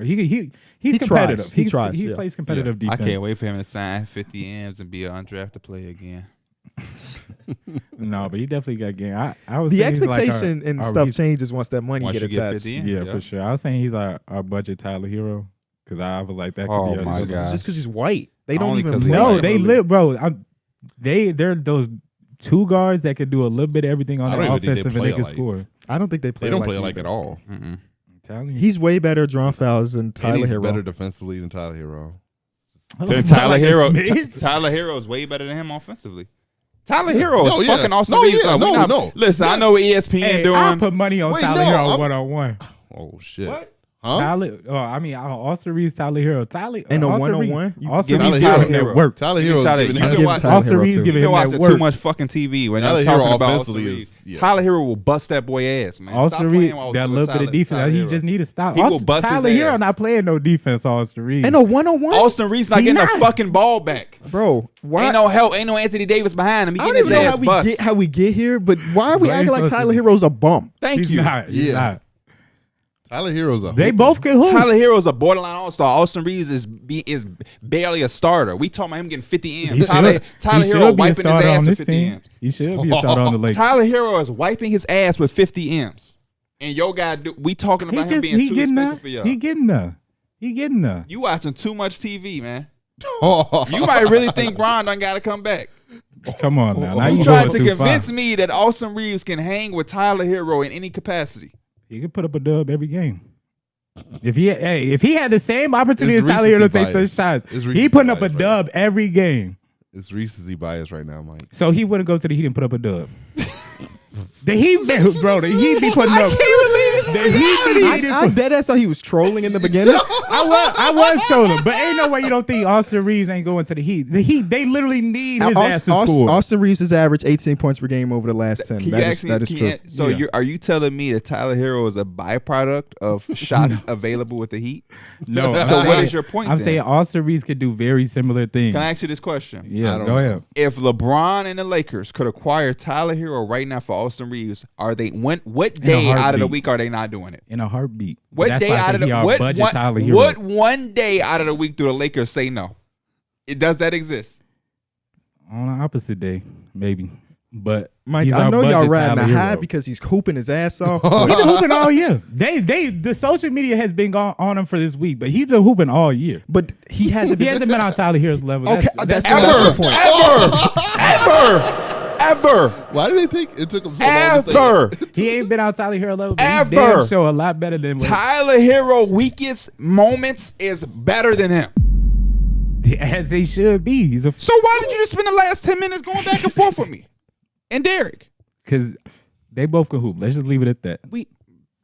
D: he's competitive.
H: tries. He tries,
D: He
H: yeah.
D: plays competitive
A: I
D: defense.
A: can't wait for him to sign 50 M's and be an undrafted player again.
D: No, but he definitely got game. I was
H: The
D: saying he's like
H: expectation and stuff changes once that money
A: Once
H: get
A: you get
H: attached.
A: 50 in.
D: Yeah,
A: Yeah.
D: for sure. I was saying he's our budget Tyler Hero because I was like that could
A: Oh
D: be.
A: my God.
H: Just because he's white, they don't
A: Only
H: even
A: 'cause
H: play.
A: he's
D: No,
A: white.
D: they live, bro. They're those two guards that could do a little bit of everything on
C: I
D: the
C: don't even think they
D: offensive and they
C: play
D: can
C: alike.
D: score.
H: I don't think they play.
C: They don't
H: like
C: play
H: he
C: like
H: does.
C: at all.
D: I'm telling you.
H: He's way better at drawing fouls than
C: And
H: Tyler
C: he's
H: Hero.
C: better defensively than Tyler Hero.
A: Then Tyler
D: Like a
A: Hero,
D: Smith.
A: Tyler Hero is way better than him offensively. Tyler Hero is
C: No, yeah.
A: fucking awesome.
C: No, yeah. No.
A: Listen, I know what ESPN
D: Hey,
A: doing.
D: I put money on
C: Wait,
D: Tyler
C: no,
D: Hero
C: I'm-
D: 1-on-1.
C: Oh shit.
I: What?
C: Huh?
D: Tyler, Austin Reeves, Tyler Hero. Tyler,
H: And a
D: Austin
H: 1-on-1?
D: Reeves-
H: You
D: Austin
C: give me
D: Reeves
C: Tyler
D: giving him
C: Hero.
D: that work.
C: Tyler
A: Give me
C: Hero's
A: Tyler-
C: giving
A: you
C: him
A: can watch-
H: Tyler
D: Austin
H: Hero
D: Reeves
H: too.
D: giving
A: You've
D: him
A: been
D: that
A: watching
D: work.
A: too much fucking TV when
C: Tyler
A: I'm
C: Hero
A: talking about
C: offensively
A: Austin
C: is-
A: Reeves.
C: yeah.
A: Tyler Hero will bust that boy ass, man.
D: Austin
A: Stop
D: Reeves,
A: playing while
D: that
A: with
D: little bit
A: Tyler-
D: of defense.
A: Tyler
D: He
A: Hero.
D: just need to stop.
A: He will
D: Austin,
A: bust his
D: Tyler Hero
A: ass.
D: not playing no defense. Austin Reeves.
H: And a 1-on-1,
A: Austin Reeves not
D: He
A: getting
D: not.
A: a fucking ball back.
H: bro. Why?
A: Ain't no help. Ain't no Anthony Davis behind him. He
H: I don't
A: getting his
H: even know
A: ass
H: how we
A: bust.
H: get how we get here, but why are we
D: Bro,
H: acting
D: he's
H: like
D: supposed to
H: Tyler
D: be-
H: Hero's a bum?
A: Thank
D: He's
A: you.
D: not. He's
C: Yeah.
D: not.
C: Tyler Hero's a
D: They
C: hooper.
D: both can hoop.
A: Tyler Hero's a borderline all-star. Austin Reeves is barely a starter. We talking about him getting 50 M's. Tyler
D: He
A: Hero
D: should be a
A: wiping his
D: starter
A: ass
D: on
A: with
D: this
A: 50
D: team.
A: M's.
D: He should be a starter on the Lakers.
A: Tyler Hero is wiping his ass with 50 M's. And yo guy, we talking about him being too
D: getting
A: expensive
D: there.
A: for y'all.
D: He getting there. He getting there.
A: You watching too much TV, man.
C: Oh.
A: You might really think Bron done got to come back.
D: Come on now. Now
A: You
D: you
A: tried
D: going
A: to
D: too
A: convince
D: far.
A: me that Austin Reeves can hang with Tyler Hero in any capacity.
D: He could put up a dub every game. If he had the same opportunity
C: It's
D: as Tyler Hero to
C: recency
D: take those
C: bias.
D: shots,
C: It's
D: he
C: recency
D: putting up a
C: bias right
D: dub every game.
C: It's recency bias right now, Mike.
D: So he wouldn't go to the Heat and put up a dub. The Heat, bro, the Heat be putting up.
H: I bet that's how he was trolling in the beginning.
D: I was trolling, but ain't no way you don't think Austin Reeves ain't going to the Heat. The Heat, they literally need his ass to score.
H: Austin Reeves has averaged 18 points per game over the last 10. That is true.
A: So are you telling me that Tyler Hero is a byproduct of shots available with the Heat?
D: No.
A: So what is your point?
D: I'm
A: then?
D: saying Austin Reeves could do very similar things.
A: Can I ask you this question?
D: Yeah, go ahead.
A: If LeBron and the Lakers could acquire Tyler Hero right now for Austin Reeves, what day out of the week are they not doing it?
D: In a heartbeat.
A: What
D: That's
A: day
D: why I
A: out
D: said
A: of the
D: he our
A: what
D: budget
A: one,
D: Tyler Hero.
A: what one day out of the week do the Lakers say no? Does that exist?
D: On the opposite day, maybe. But
H: Mike,
D: he's
H: I
D: our
H: know y'all
D: budget
H: riding
D: Tyler
H: a high
D: Hero.
H: because he's hooping his ass off.
D: He's been hooping all year. The social media has been on him for this week, but he's been hooping all year.
H: But he hasn't
D: been on Tyler Hero's level.
H: Okay, that's
A: ever,
H: the point.
A: ever.
C: Why do they think it took him so long to say
A: Ever.
C: it?
D: He ain't been on Tyler Hero level. But
A: Ever.
D: He damn show a lot better than
A: Tyler Hero weakest moments is better than him.
D: as they should be.
A: So why did you just spend the last 10 minutes going back and forth with me and Derek?
D: Because they both can hoop. Let's just leave it at that. We're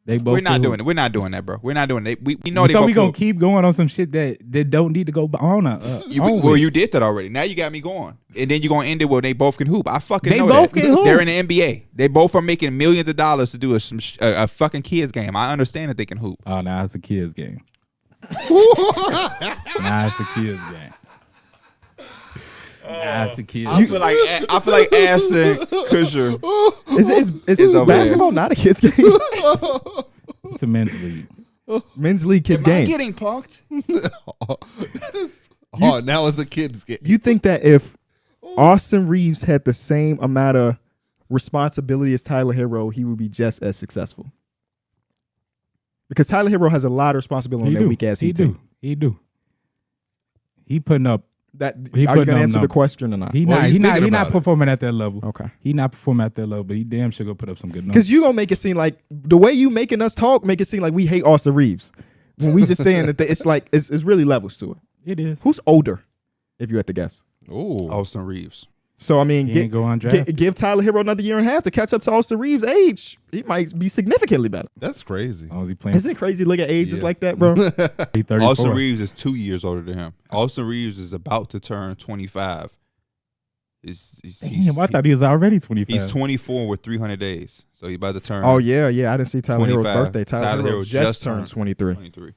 A: We're not doing it. We're not doing that, bro. We're not doing it. We know they
D: so
A: both
D: we gonna
A: hoop.
D: keep going on some shit that don't need to go on.
A: You did that already. Now you got me going, and then you're gonna end it where they both can hoop. I fucking
D: They
A: know
D: both
A: that.
D: can hoop.
A: They're in the NBA. They both are making millions of dollars to do a fucking kids game. I understand that they can hoop.
D: Oh, now it's a kids game. Now it's a kids game. Now it's a kids.
A: I feel like Ashton Kutcher.
H: Is
A: over there.
H: basketball not a kids game?
D: It's a men's league.
H: Men's league kids
A: Am I
H: game.
A: getting punked?
C: Now it's a kid's game.
H: You think that if Austin Reeves had the same amount of responsibility as Tyler Hero, he would be just as successful? Because Tyler Hero has a lot of responsibility on that weak ass Heat team.
D: He do. He putting up.
H: Are
D: He
H: you
D: putting
H: gonna
D: up
H: answer the
D: numbers.
H: question or not?
D: He
C: Well,
D: not.
C: he's
D: He not.
C: thinking
D: He not
C: about it.
D: performing at that level.
H: Okay.
D: He not performing at that level, but he damn sure gonna put up some good numbers.
H: Because you gonna make it seem like the way you making us talk, make it seem like we hate Austin Reeves. When we just saying that it's like it's really levels to it.
D: It is.
H: Who's older, if you had to guess?
C: Ooh.
A: Austin Reeves.
H: So I mean,
D: He ain't go undrafted.
H: give Tyler Hero another year and a half to catch up to Austin Reeves' age. He might be significantly better.
C: That's crazy.
D: Oh, is he playing?
H: Isn't it crazy? Look at ages
C: Yeah.
H: like that, bro.
D: He 34.
A: Austin Reeves is 2 years older than him. Austin Reeves is about to turn 25.
D: Damn, I thought he was already 25.
A: He's 24 with 300 days, so he's about to turn.
H: Oh yeah. I didn't see Tyler Hero's
A: 25.
H: birthday. Tyler Hero just turned 23.
A: 23.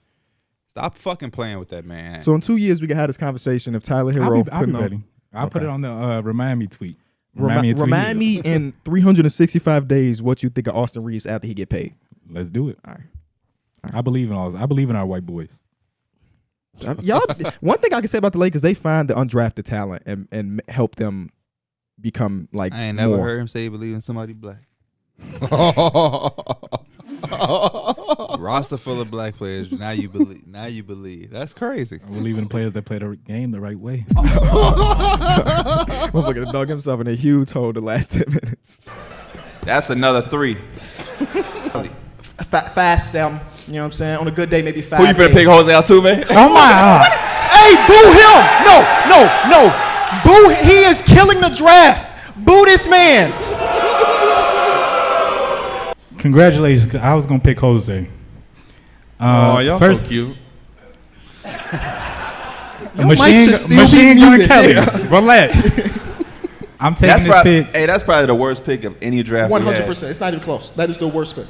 A: Stop fucking playing with that, man.
H: So in 2 years we can have this conversation if Tyler Hero.
D: I'll be
H: putting on-
D: ready. I'll put
H: Okay.
D: it on the remind me tweet.
H: Remind me in 365 days what you think of Austin Reeves after he get paid.
D: Let's do it.
H: All right.
D: I believe in all. I believe in our white boys.
H: Y'all, one thing I can say about the Lakers, they find the undrafted talent and help them become like
A: I ain't never
H: more.
A: heard him say he believe in somebody black. Roster full of black players. Now you believe. Now you believe. That's crazy.
D: I believe in players that play the game the right way.
H: Motherfucker dug himself in a huge hole the last 10 minutes.
A: That's another 3.
E: Fast, Sam. You know what I'm saying? On a good day, maybe 5.
A: Who you finna pick, Jose Altuve?
E: Oh my God. Hey, boo him. No. Boo. He is killing the draft. Boo this man.
D: Congratulations. I was gonna pick Jose.
G: Y'all
D: first,
G: so cute.
D: Machine Gun Kelly. Relax. I'm taking
A: That's
D: this
A: probably,
D: pick.
A: hey, that's probably the worst pick of any draft.
E: 100%. It's not even close. That is the worst pick.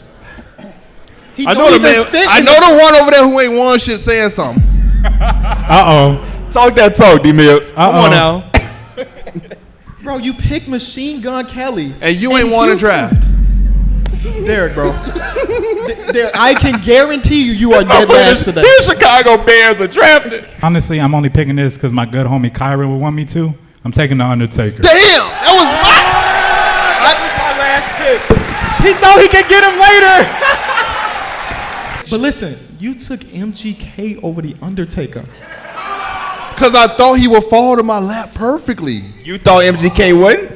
E: He
G: I
E: don't
G: know the
E: even
G: man.
E: fit
G: I
E: in
G: know the one over there who ain't won shit saying something.
A: Talk that talk, D-Mills.
G: Come on now.
E: Bro, you pick Machine Gun Kelly.
G: And you ain't won a draft.
E: Derek, bro. Derek, I can guarantee you are dead last today.
A: These Chicago Bears are drafted.
D: Honestly, I'm only picking this because my good homie Kyron would want me to. I'm taking the Undertaker.
G: Damn, that
E: That was my last pick. He thought he could get him later. But listen, you took MGK over the Undertaker.
G: because I thought he would fall to my lap perfectly.
A: You thought MGK wouldn't?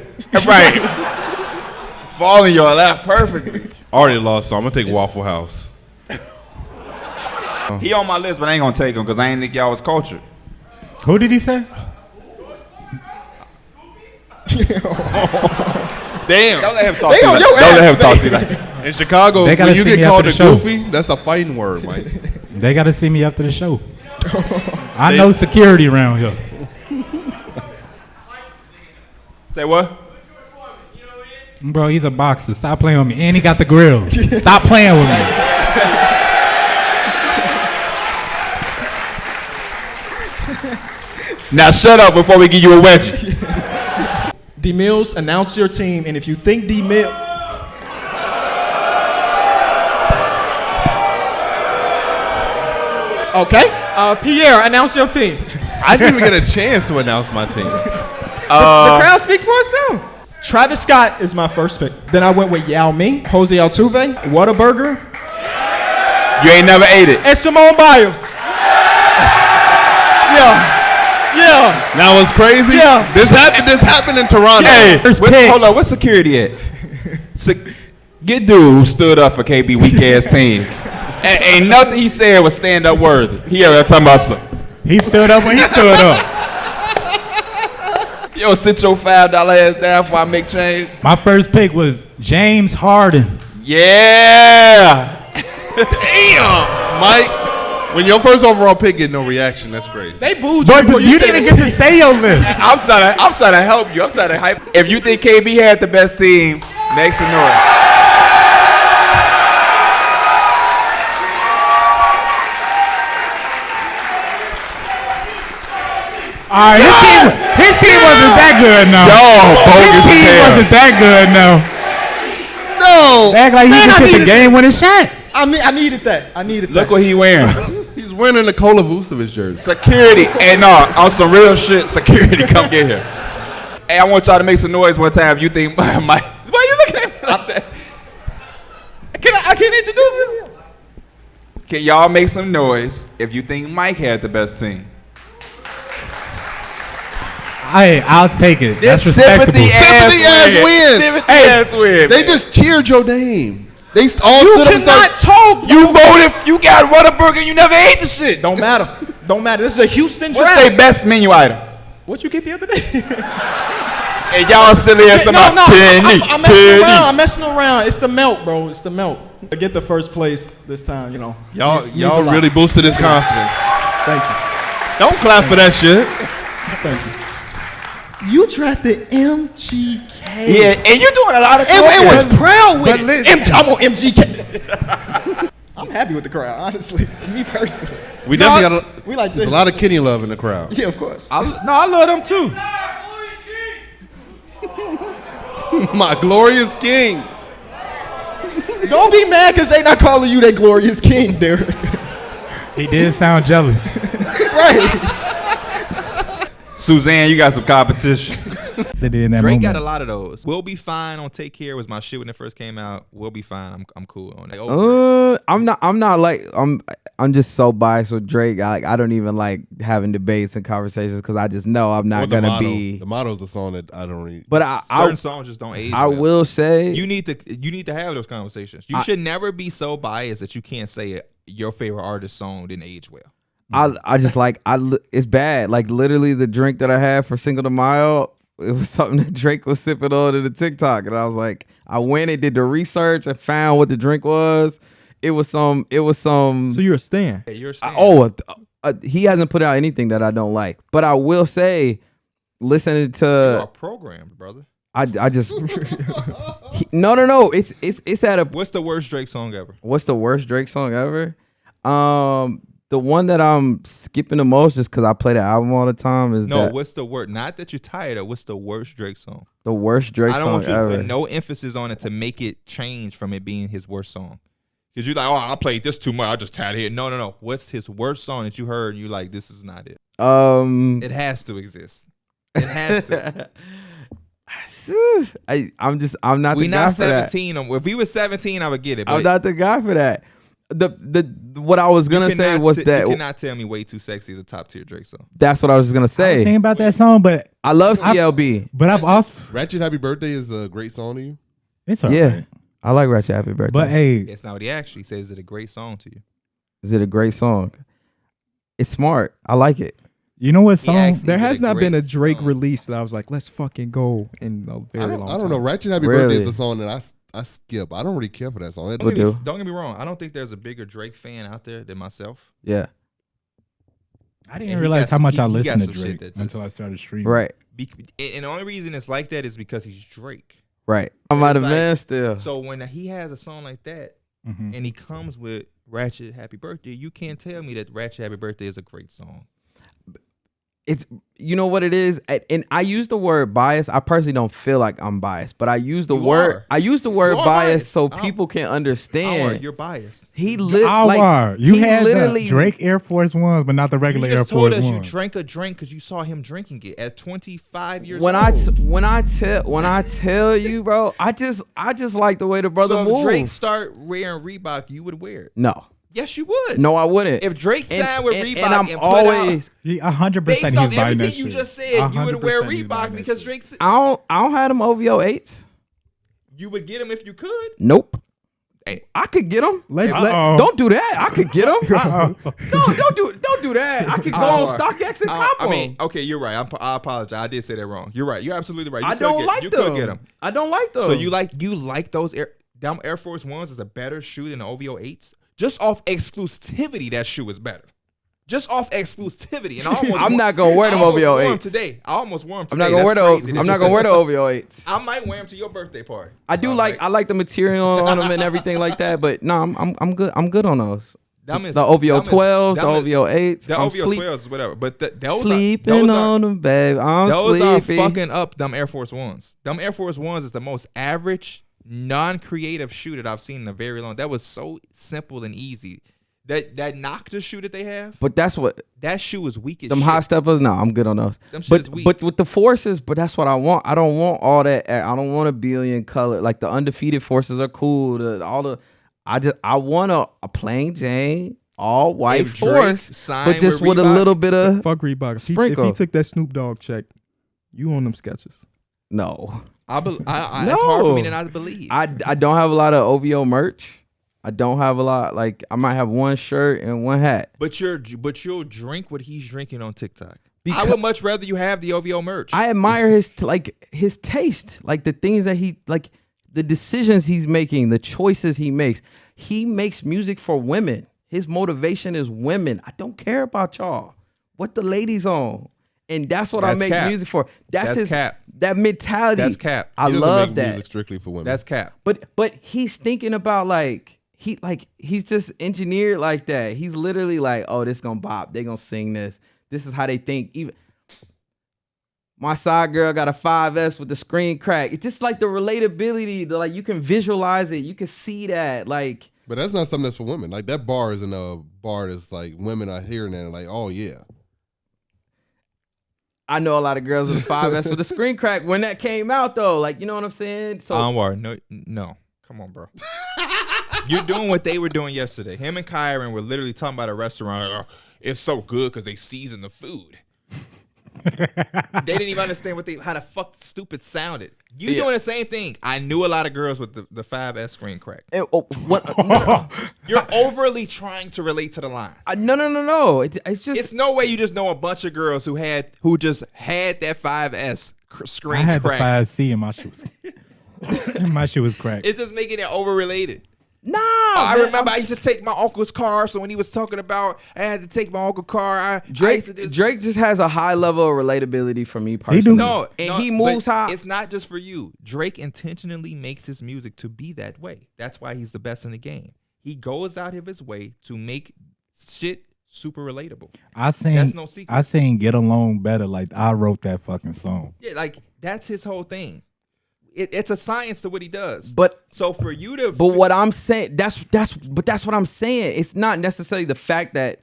A: Right. Fall in your lap perfectly.
G: Already lost, so I'm gonna take Waffle House.
A: He on my list, but I ain't gonna take him because I ain't think y'all was cultured.
D: Who did he say?
G: Damn.
A: Don't let him talk to you. Don't let him talk to you like that.
C: In Chicago,
D: They gotta
C: when you
D: see
C: get
D: me
C: called
D: after
C: a
D: the show.
C: goofy, that's a fighting word, Mike.
D: They got to see me after the show. I know security around here.
I: Say what?
D: Bro, he's a boxer. Stop playing with me. And he got the grill. Stop playing with me.
I: Now shut up before we give you a wedgie.
E: D Mills, announce your team, and if you think D Mills. Okay. Pierre, announce your team.
C: I didn't even get a chance to announce my team.
E: The crowd speak for itself. Travis Scott is my first pick. Then I went with Yao Ming, Jose Altuve, Whataburger,
I: You ain't never ate it.
E: and Simone Biles. Yeah. Yeah.
C: Now what's crazy?
E: Yeah.
C: This happened in Toronto.
I: Hey, hold on. What's security at? Get dude who stood up for KB weak ass team. Ain't nothing he said was stand up worthy. He ever talking about some.
D: He stood up when he stood up.
I: Yo, sit your $5 ass down before I make change.
D: My first pick was James Harden.
I: Yeah.
C: Damn, Mike. When your first overall pick get no reaction, that's crazy.
E: They booed
D: But
E: before
D: you
E: said
D: didn't
E: it.
D: get to say your list.
I: I'm trying to help you. I'm trying to hype. If you think KB had the best team, make some noise.
D: All right, his team wasn't that good, no.
I: Yo, bogus
D: His team
I: as hell.
D: wasn't that good, no.
C: No.
D: They act like he
E: Man,
D: just
E: I
D: hit the
E: needed-
D: game-winning shot.
E: I needed that. I needed
I: Look
E: that.
I: what he wearing.
C: He's wearing the Nikola Vucevic jersey.
I: Security. Hey, no, on some real shit, security, come get here. Hey, I want y'all to make some noise one time if you think Mike. Why are you looking at me like that? I can't introduce him. Can y'all make some noise if you think Mike had the best team?
D: I'll take it. That's
I: This
D: respectable.
I: sympathy ass
C: win.
I: Sympathy ass win.
C: They just cheered your name. They all
E: You
C: stood up and
E: cannot
C: started.
E: talk.
I: You voted. You got Whataburger. You never ate the shit.
E: Don't matter. Don't matter. This is a Houston
I: What's
E: draft.
I: their best menu item?
E: What you get the other day?
I: And y'all silly ass
E: No,
I: about penny.
E: I'm messing around. I'm messing around. It's the melt, bro. It's the melt. I get the first place this time, you know.
C: Y'all
E: Means a lot.
C: really boosted his confidence.
E: Thank you.
C: Don't clap for that shit.
E: Thank you. You drafted MGK.
I: Yeah, and you're doing a lot of.
E: It was proud with
I: but
E: it. I'm on MGK. I'm happy with the crowd, honestly. For me personally.
C: We definitely got
E: We like
C: there's
E: this.
C: a lot of Kenny love in the crowd.
E: Yeah, of course.
I: I love them too.
C: My glorious king.
E: Don't be mad because they not calling you that glorious king, Derek.
D: He did sound jealous.
E: Right.
I: Suzanne, you got some competition.
D: They did in that
L: Drake
D: moment.
L: got a lot of those. We'll Be Fine on Take Care was my shit when it first came out. We'll Be Fine. I'm cool on it.
J: I'm not like I'm just so biased with Drake. I don't even like having debates and conversations because I just know I'm not gonna be.
C: The motto's the song that I don't read.
J: But
L: Certain songs just don't age.
J: I
L: well.
J: will say
L: you need to have those conversations. You should never be so biased that you can't say your favorite artist's song didn't age well.
J: I just like it's bad. Like literally the drink that I had for Cinco de Mayo, it was something that Drake was sipping on in the TikTok, and I was like, I went and did the research and found what the drink was. It was some.
H: So you're a stan.
L: Hey, you're a stan.
J: He hasn't put out anything that I don't like. But I will say, listening
L: You are
J: to
L: programmed, brother.
J: I just no. It's at a.
L: What's the worst Drake song ever?
J: What's the worst Drake song ever? The one that I'm skipping the most just because I play the album all the time is
L: What's the word? Not that you're tired of. What's the worst Drake song?
J: the worst Drake
L: I don't
J: song
L: want you to
J: ever.
L: put no emphasis on it to make it change from it being his worst song. Because you're like, oh, I played this too much. I just tired of it. No. What's his worst song that you heard and you're like, this is not it? It has to exist. It has to.
J: I'm not
L: We
J: the guy
L: not
J: for that.
L: 17. If we were 17, I would get it.
J: I'm
L: But
J: not the guy for that. What I was gonna say was that
L: you cannot tell me Way Too Sexy is a top tier Drake song.
J: that's what I was gonna
D: I
J: say.
D: was thinking about that song, but
J: I love CLB.
D: but I've also
C: Ratchet Happy Birthday is a great song to you.
D: it's all
J: Yeah,
D: right.
J: I like Ratchet Happy Birthday.
D: But hey,
L: That's not what he actually says. Is it a great song to you?
J: is it a great song? It's smart. I like it.
D: you know what
L: He
D: song?
L: asked-
H: There
L: Is it
H: has
L: a
H: not been a
L: great
H: Drake
L: song?
H: release that I was like, let's fucking go in a very long
C: I
H: time.
C: don't know. Ratchet Happy
J: Really?
C: Birthday is the song that I skip. I don't really care for that song.
L: Don't get me wrong. I don't think there's a bigger Drake fan out there than myself.
J: Yeah.
D: I didn't realize how much I listened to Drake until I started streaming.
J: Right.
L: And the only reason it's like that is because he's Drake.
J: Right. I'm out of man still.
L: So when he has a song like that, and he comes with Ratchet Happy Birthday, you can't tell me that Ratchet Happy Birthday is a great song.
J: It's, you know what it is, and I use the word bias. I personally don't feel like I'm biased, but I use the word bias so people can understand.
L: You're biased.
J: You
D: had the Drake Air Force Ones, but not the regular Air Force Ones.
L: You drank a drink because you saw him drinking it at 25 years
J: when
L: old.
J: When I tell you, bro, I just like the way the brother moves.
L: So if Drake start wearing Reebok, you would wear it.
J: No.
L: Yes, you would.
J: No, I wouldn't.
L: If Drake signed with Reebok
J: and I'm
L: put
J: always
D: 100%
L: based
D: he's
L: off
D: buying that
L: everything you
D: shit.
L: just said, you would wear Reebok because Drake.
J: I don't have them OVO 8s.
L: You would get them if you could.
J: Nope.
L: Hey,
J: I could get them. Don't do that. I could get them. No, don't do that. I could go on StockX and cop them.
L: I mean, okay, you're right. I apologize. I did say that wrong. You're right. You're absolutely right.
J: I don't like them.
L: You could get them.
J: I don't like them.
L: So you like those Air Force Ones is a better shoe than the OVO 8s? Just off exclusivity, that shoe is better. Just off exclusivity, and
J: I'm not gonna wear them OVO 8s
L: today. I almost wore them today.
J: I'm not gonna wear the OVO 8s.
L: I might wear them to your birthday party.
J: I like the material on them and everything like that, but no, I'm good. I'm good on those. The OVO 12s, the OVO 8s.
L: The OVO 12s is whatever, but those
J: sleeping on them, babe.
L: Those are fucking up them Air Force Ones. Them Air Force Ones is the most average, non-creative shoe that I've seen in a very long. That was so simple and easy. That Nocta shoe that they have.
J: But that's what
L: that shoe is weak as
J: them
L: shit.
J: high steppers. No, I'm good on those.
L: Them shit is weak.
J: But with the forces, but that's what I want. I don't want all that. I don't want a billion color. Like the undefeated forces are cool. I want a plain Jane all white force, but just with a little bit of
H: fuck Reebok.
J: Sprinkle.
H: If he took that Snoop Dogg check, you on them sketches?
J: No.
L: It's hard for me to not believe.
J: I don't have a lot of OVO merch. I don't have a lot. Like I might have one shirt and one hat.
L: But you'll drink what he's drinking on TikTok. I would much rather you have the OVO merch.
J: I admire his taste, like the things that he like, the decisions he's making, the choices he makes. He makes music for women. His motivation is women. I don't care about y'all. What the ladies on. And that's what I make music for. That's his
L: cap.
J: That mentality.
L: That's cap.
J: I love that.
C: Music strictly for women.
L: That's cap.
J: But he's thinking about he's just engineered like that. He's literally like, oh, this gonna bop. They gonna sing this. This is how they think. Even my side girl got a 5S with the screen crack. It's just like the relatability. The you can visualize it. You can see that. Like,
C: but that's not something that's for women. Like that bar isn't a bar that's like women are hearing that and like, oh yeah.
J: I know a lot of girls with a 5S with a screen crack when that came out though. Like, you know what I'm saying? So
L: Anwar, no. Come on, bro. You're doing what they were doing yesterday. Him and Kyron were literally talking about a restaurant. Like, oh, it's so good because they season the food. They didn't even understand how the fuck stupid sounded. You doing the same thing. I knew a lot of girls with the 5S screen crack. You're overly trying to relate to the line.
J: No. It's just.
L: It's no way you just know a bunch of girls who just had that 5S screen
D: I had
L: crack.
D: the 5C in my shoes. My shoe was cracked.
L: It's just making it overrelated.
J: Nah,
L: I remember I used to take my uncle's car. So when he was talking about I had to take my uncle's car,
J: Drake just has a high level of relatability for me personally. He moves how.
L: It's not just for you. Drake intentionally makes his music to be that way. That's why he's the best in the game. He goes out of his way to make shit super relatable. That's no secret.
D: I seen Get Along Better. Like I wrote that fucking song.
L: Yeah, like that's his whole thing. It's a science to what he does.
J: But
L: so for you to
J: what I'm saying, that's what I'm saying. It's not necessarily the fact that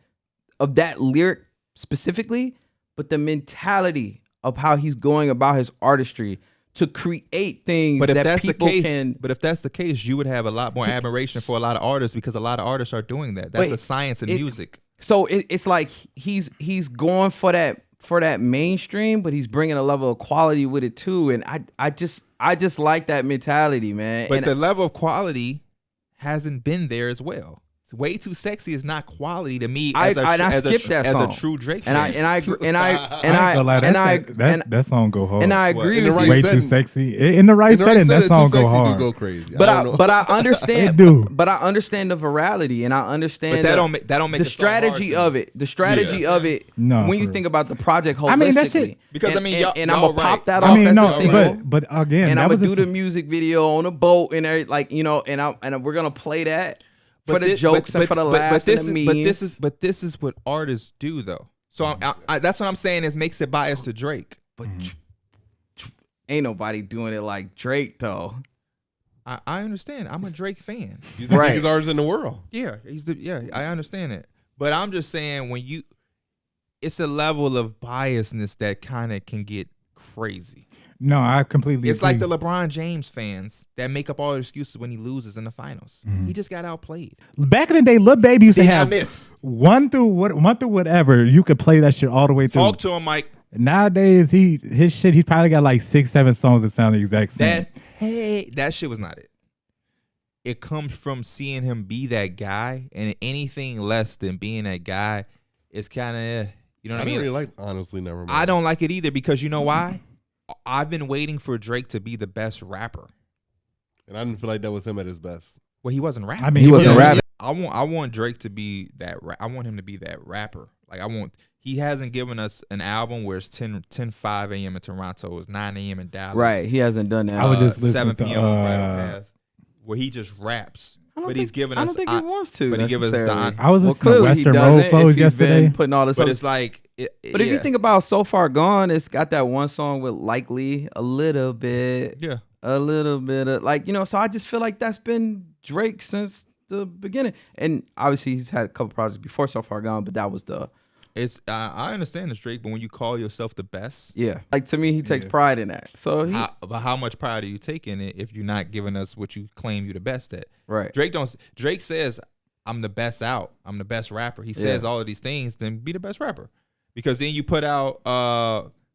J: of that lyric specifically, but the mentality of how he's going about his artistry to create things
L: But if that's the case, you would have a lot more admiration for a lot of artists because a lot of artists are doing that. That's a science in music.
J: So it's like he's going for that mainstream, but he's bringing a level of quality with it too. And I just like that mentality, man.
L: But the level of quality hasn't been there as well. Way Too Sexy is not quality to me
J: I
L: as a
J: skipped that song.
L: as a true Drake
J: And
L: fan.
D: That song go hard.
J: And I agree
C: In the
J: with
C: right
J: you.
D: Way
C: setting.
D: too sexy. In the right
C: In the right
D: setting, that
C: setting,
D: song
C: Too
D: go
C: Sexy do
D: hard.
C: go crazy.
J: But
C: I don't know.
J: but I understand.
D: It do.
J: But I understand the virality, and I understand
L: But that don't make
J: the
L: the song hard
J: strategy
L: to
J: of
L: me.
J: it. The strategy of it.
D: No,
J: when you
D: for
J: think about the project holistically,
D: I mean, that shit-
L: Because,
J: and,
L: I mean,
J: and,
L: y'all-
J: and I'm
L: y'all
J: gonna pop
L: right.
J: that
D: I
J: off
D: mean,
J: as
D: no,
J: the single.
D: but again,
J: And
D: that
J: I'm
D: was
J: gonna do
D: a-
J: the music video on a boat and everything, like, you know, and we're gonna play that for the jokes and for the laughs and the memes.
L: But this is what artists do though. So that's what I'm saying is makes it biased to Drake.
J: But ain't nobody doing it like Drake though.
L: I understand. I'm a Drake fan.
C: He's the biggest artist in the world.
L: Yeah, I understand it. But I'm just saying it's a level of biasness that kind of can get crazy.
D: No, I completely
L: It's
D: agree.
L: like the LeBron James fans that make up all the excuses when he loses in the finals. He just got outplayed.
D: Back in the day, Lil Baby used to
L: Did I
D: have
L: miss?
D: one through whatever. You could play that shit all the way through.
L: Talk to him, Mike.
D: Nowadays, his shit, he's probably got like 6-7 songs that sound the exact same.
L: That shit was not it. It comes from seeing him be that guy, and anything less than being that guy is kind of, you know what I mean?
C: don't really like Honestly Nevermind.
L: I don't like it either because you know why? I've been waiting for Drake to be the best rapper.
C: And I didn't feel like that was him at his best.
L: Well, he wasn't rapping.
D: I mean, he wasn't rapping.
L: I want Drake to be that. I want him to be that rapper. Like he hasn't given us an album where it's 5 a.m. in Toronto, it's 9 a.m. in Dallas.
J: Right, he hasn't done that.
D: I would just listen
L: 7
D: to,
L: p.m. on Bridal Path, where he just raps. But he's giving us.
J: I don't think he wants to.
L: But he gives us the.
J: necessarily.
D: I was
J: Well,
D: listening to
J: clearly he
D: Western
J: doesn't
D: Road Flows
J: if he's been
D: yesterday.
J: putting all this.
L: But
J: other-
L: it's like.
J: But if you think about So Far Gone, it's got that one song with Likely a little bit.
L: Yeah.
J: A little bit of like, you know, so I just feel like that's been Drake since the beginning. And obviously he's had a couple projects before So Far Gone, but that was the
L: I understand it's Drake, but when you call yourself the best,
J: like to me he takes pride in that. So he
L: but how much pride are you taking it if you're not giving us what you claim you're the best at?
J: Right.
L: Drake says, I'm the best out. I'm the best rapper. He says all of these things, then be the best rapper. Because then you put out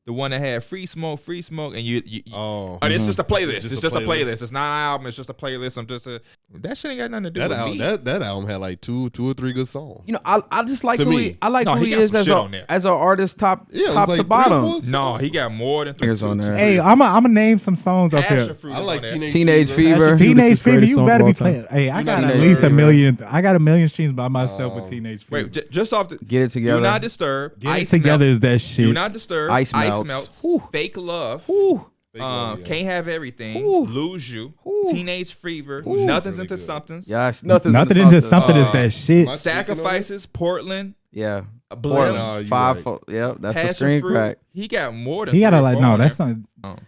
L: the one that had free smoke, and you it's just a playlist. It's just a playlist. It's not an album. It's just a playlist. That shit ain't got nothing to do with me.
C: That album had like two or three good songs.
J: you know, I just like
C: To
J: who
C: me.
J: I like
L: No,
J: who
L: he
J: he
L: got
J: is
L: some shit on there.
J: as an artist, top
C: Yeah, it was
J: top
C: like
J: to
C: 3 or
J: bottom.
C: 4 songs.
L: No, he got more than 3
J: Fingers on there.
D: Hey, I'm gonna name some songs up
L: Passion
D: here.
L: Fruit
C: I
L: is
C: like
L: on there.
J: Teenage Fever.
H: Passion Fruit is
D: Teenage
H: his
D: Fever,
H: greatest
D: you
H: song
D: better
H: of
D: be
H: all
D: playing.
H: time.
D: Hey, I got
C: Teenage
D: at least
C: Fever.
D: a million. I got a million streams by myself with Teenage Fever.
L: Wait, just off the
J: Get It Together.
L: Do Not Disturb.
D: Get It
L: Ice
D: Together
L: Melt,
D: is that shit.
L: Do Not Disturb.
J: Ice Melts.
L: Melts.
J: Ooh.
L: Fake Love.
J: Ooh.
L: Can't Have Everything.
J: Ooh.
L: Lose You.
J: Ooh.
L: Teenage Fever. Nothing's
C: really
L: into
C: good.
L: Somethings.
J: Yes, nothing
D: Into something is that shit.
L: Sacrifices. Portland.
J: Yeah.
L: Blim.
C: No, you
J: Five.
C: right.
J: Yeah, that's the
L: Passion
J: screen
L: Fruit.
J: crack.
L: He got more than.
D: He got
L: 3
D: a
L: or
D: like
L: 4
D: no,
L: on
D: that's
L: there.
D: not.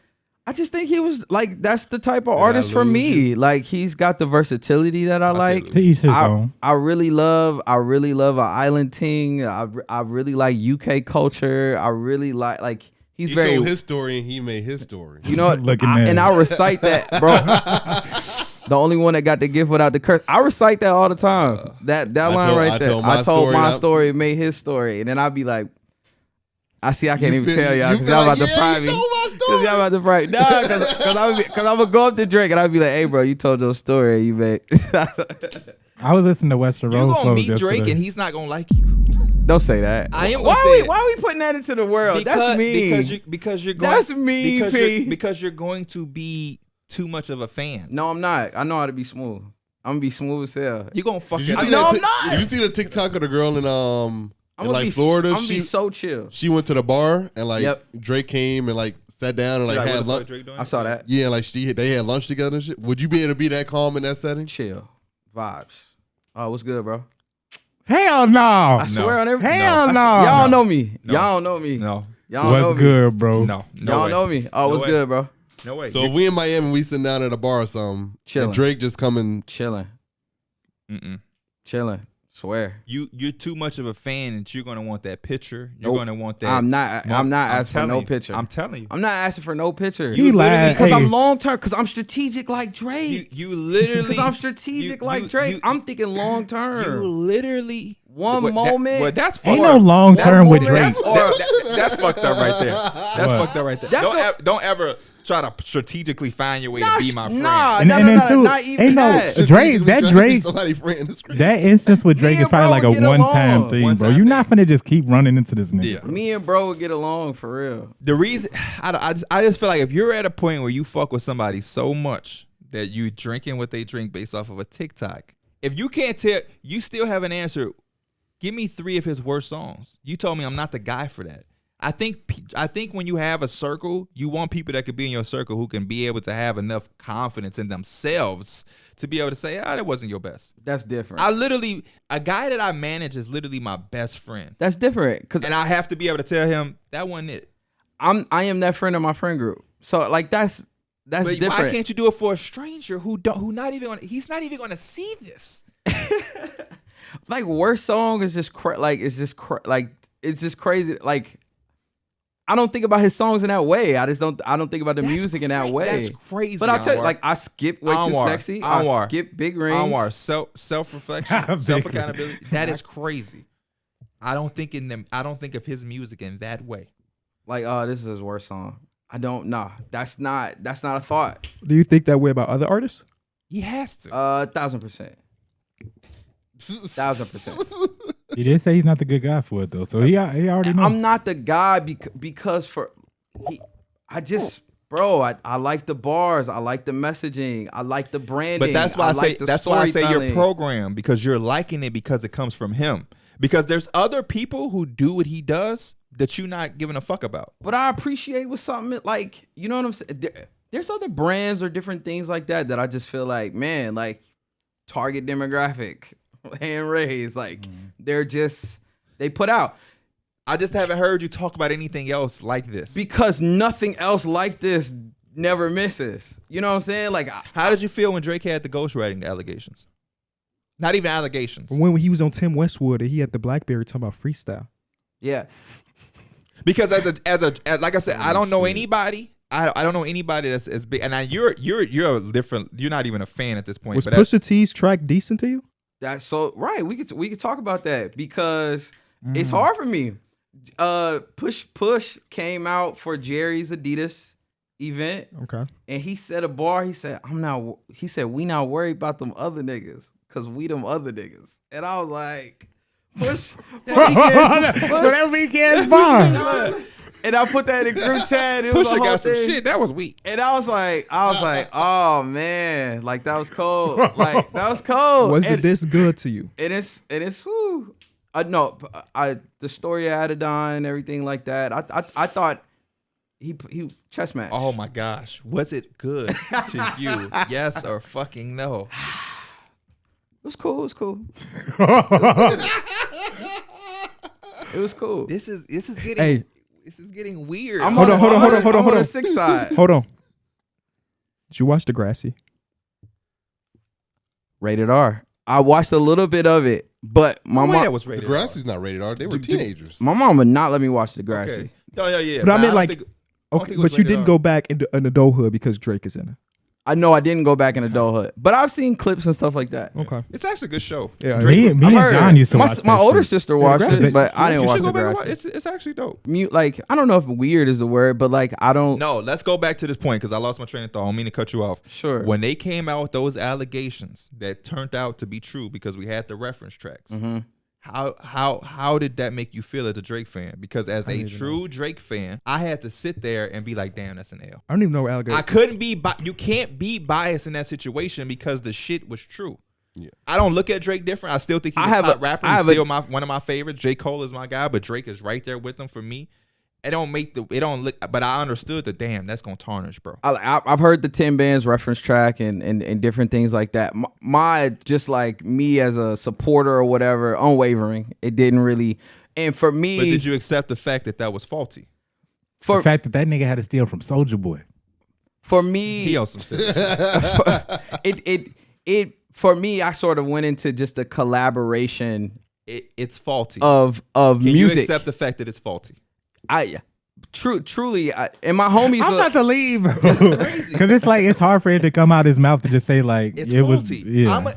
J: I just think he was like that's the type of
C: Did I
J: artist for
C: lose
J: me.
C: you?
J: Like he's got the versatility that I
L: say
J: like.
L: lose
D: To each his own.
J: I really love a island ting. I really like UK culture. I really like he's
C: He
J: very
C: told his story and he made his story.
J: you know
D: Look at
J: I,
D: that.
J: and I recite that, bro. The only one that got the gift without the curse. I recite that all the time. That line right there. I told my story, made his story, and then I'd be like, I can't even tell y'all because y'all about to pry me. Because y'all about to pry me. Nah, because I would go up to Drake and I'd be like, hey, bro, you told your story. You made.
D: I was listening to Western
L: You
D: Road
L: gonna
D: Flows
L: meet Drake
D: yesterday.
L: and he's not gonna like you.
J: Don't say that.
L: I am
J: why
L: gonna
J: are
L: say
J: we
L: it.
J: why are we putting that into the world? That's mean.
L: Because you're going.
J: That's mean, P.
L: Because you're going to be too much of a fan.
J: No, I'm not. I know how to be smooth. I'm gonna be smooth as hell.
L: You're gonna fuck
C: Did you
L: it.
C: see
J: No,
C: that
J: I'm not.
C: Did you see the TikTok of the girl in
J: I'm gonna
C: like
J: be
C: Florida?
J: I'm gonna be so chill.
C: She went to the bar and like
J: Yep.
C: Drake came and like sat down and like
L: Like, what
C: had
L: the fuck
C: lunch.
L: Drake doing?
J: I saw that.
C: Yeah, like they had lunch together and shit. Would you be able to be that calm in that setting?
J: Chill vibes. Oh, what's good, bro?
D: Hell no.
J: I swear on everything.
D: Hell no.
J: Y'all don't know me.
L: No.
J: Y'all don't know me.
L: No.
J: Y'all don't know
D: What's
J: me.
D: good, bro?
L: No. No
J: Y'all
L: way.
J: know me. Oh,
L: No
J: what's
L: way.
J: good, bro?
L: No way.
C: So if we in Miami, we sitting down at a bar or something,
J: Chilling.
C: and Drake just coming.
J: Chilling.
L: Mm-mm.
J: Chilling. Swear.
L: You're too much of a fan that you're gonna want that picture. You're
J: Nope.
L: gonna want that.
J: I'm not asking for
L: telling
J: no
L: you.
J: picture.
L: I'm telling you.
J: I'm not asking for no picture.
D: He lied.
J: Because
D: Hey.
J: I'm long term. Because I'm strategic like Drake.
L: You literally.
J: Because I'm strategic like Drake. I'm thinking long
L: You
J: term.
L: literally
J: One moment.
L: Well, that's
D: Ain't
L: fucked
D: no
L: up.
D: long term with Drake.
L: That's fucked up right there. That's
D: What?
L: fucked up right there.
J: That's
L: Don't ever try to strategically find your way to be my friend.
J: Nah,
D: And then too,
J: not even
D: ain't no
J: that.
D: Drake. That Drake.
C: Somebody friend the screen.
D: That instance with Drake
J: Me
D: is
J: and
D: probably like
J: bro
D: a
J: would get
D: one-time
J: along.
D: thing,
L: One-time
D: bro. You're
L: thing.
D: not finna just keep running into this nigga.
L: Yeah.
J: Me and bro would get along for real.
L: The reason I just feel like if you're at a point where you fuck with somebody so much that you drinking what they drink based off of a TikTok, if you can't tell, you still have an answer. Give me 3 of his worst songs. You told me I'm not the guy for that. I think when you have a circle, you want people that could be in your circle who can be able to have enough confidence in themselves to be able to say, that wasn't your best.
J: That's different.
L: A guy that I manage is literally my best friend.
J: That's different.
L: And I have to be able to tell him that wasn't it.
J: I am that friend in my friend group. So like that's
L: But
J: different.
L: why can't you do it for a stranger he's not even going to see this?
J: Like worst song is just it's just crazy. Like I don't think about his songs in that way. I don't think about the music in that way.
L: That's crazy.
J: But I'll tell you,
L: Anwar.
J: like I skip Way Too
L: Anwar,
J: Sexy.
L: Anwar,
J: I skip Big Rings.
L: Anwar, self-reflection,
D: Big
L: self-accountability. That is crazy. I don't think of his music in that way.
J: Like, this is his worst song. I don't know. That's not a thought.
H: Do you think that way about other artists?
L: He has to.
J: 1000%. 1000%.
D: He did say he's not the good guy for it though, so he already knows.
J: I'm not the guy because I like the bars, I like the messaging, I like the branding.
L: But that's why I say you're
J: storytelling.
L: programmed, because you're liking it because it comes from him. Because there's other people who do what he does that you're not giving a fuck about.
J: But I appreciate with something like, you know what I'm saying? There's other brands or different things like that I just feel like, man, like target demographic, hand raised, like they put out.
L: I just haven't heard you talk about anything else like this.
J: Because nothing else like this never misses. You know what I'm saying? Like,
L: how did you feel when Drake had the ghostwriting allegations? Not even allegations.
H: When he was on Tim Westwood and he had the BlackBerry talking about freestyle.
J: Yeah.
L: Because as like I said, I don't know anybody. I don't know anybody that's as big. And you're a different. You're not even a fan at this point.
H: Was
L: but
H: Pusha T's track decent to you?
J: That's so right. We could talk about that because it's hard for me. Push came out for Jerry's Adidas event.
H: Okay.
J: And he said a bar. He said, we not worried about them other niggas because we them other niggas. And I was like, Push.
D: That weak ass bar.
J: And I put that in group chat. It was
L: Pusha
J: a whole
L: got some
J: thing.
L: shit. That was weak.
J: And I was like, oh man, like that was cold. Like that was cold.
H: Was it this good to you?
J: And it's whew. The story of Adidon and everything like that. I thought he chess match.
L: Oh my gosh, was it good to you? Yes or fucking no?
J: It was cool. It was cool. It was cool.
L: This is getting.
H: Hey.
L: This is getting weird.
H: Hold on.
J: on the 6 side.
H: Hold on. Did you watch Degrassi?
J: Rated R. I watched a little bit of it, but my mom.
L: That was rated R.
C: Degrassi's not rated R. They were teenagers.
J: My mom would not let me watch Degrassi.
L: Okay. No, yeah.
H: But I mean,
L: don't
H: like,
L: think- I don't
H: okay,
L: think it was
H: but you
L: rated
H: didn't
L: R.
H: go back into an adulthood because Drake is in it.
J: I know I didn't go back in adulthood, but I've seen clips and stuff like that.
H: Okay.
L: It's actually a good show.
H: Yeah.
D: Me and John used to watch
J: My
D: that
J: older
D: shit.
J: sister watched
H: Degrassi.
J: it, but I didn't
L: You
J: watch
L: should go back and watch.
J: Degrassi.
L: It's actually dope.
J: Like I don't know if weird is the word, but like I don't.
L: No, let's go back to this point because I lost my train of thought. I don't mean to cut you off.
J: Sure.
L: When they came out with those allegations that turned out to be true because we had the reference tracks,
J: Mhm.
L: how did that make you feel as a Drake fan? Because as a true Drake fan, I had to sit there and be like, damn, that's an L.
H: I don't even know where alligator.
L: I couldn't be. You can't be biased in that situation because the shit was true.
C: Yeah.
L: I don't look at Drake different. I still think he's a top rapper. He's still one of my favorites. J. Cole is my guy, but Drake is right there with him for me. It don't look. But I understood that. Damn, that's gonna tarnish, bro.
J: I've heard the 10 Bands reference track and different things like that. My just like me as a supporter or whatever, unwavering. It didn't really. And for me,
L: But did you accept the fact that was faulty?
D: The fact that nigga had to steal from Soulja Boy.
J: For me,
L: He on some shit.
J: it for me, I sort of went into just the collaboration
L: It's faulty.
J: of
L: Can
J: music.
L: you accept the fact that it's faulty?
J: truly, and my homies.
D: I'm about to leave, bro. Because it's like it's hard for it to come out his mouth to just say like
L: It's
D: it
L: faulty.
D: was. Yeah.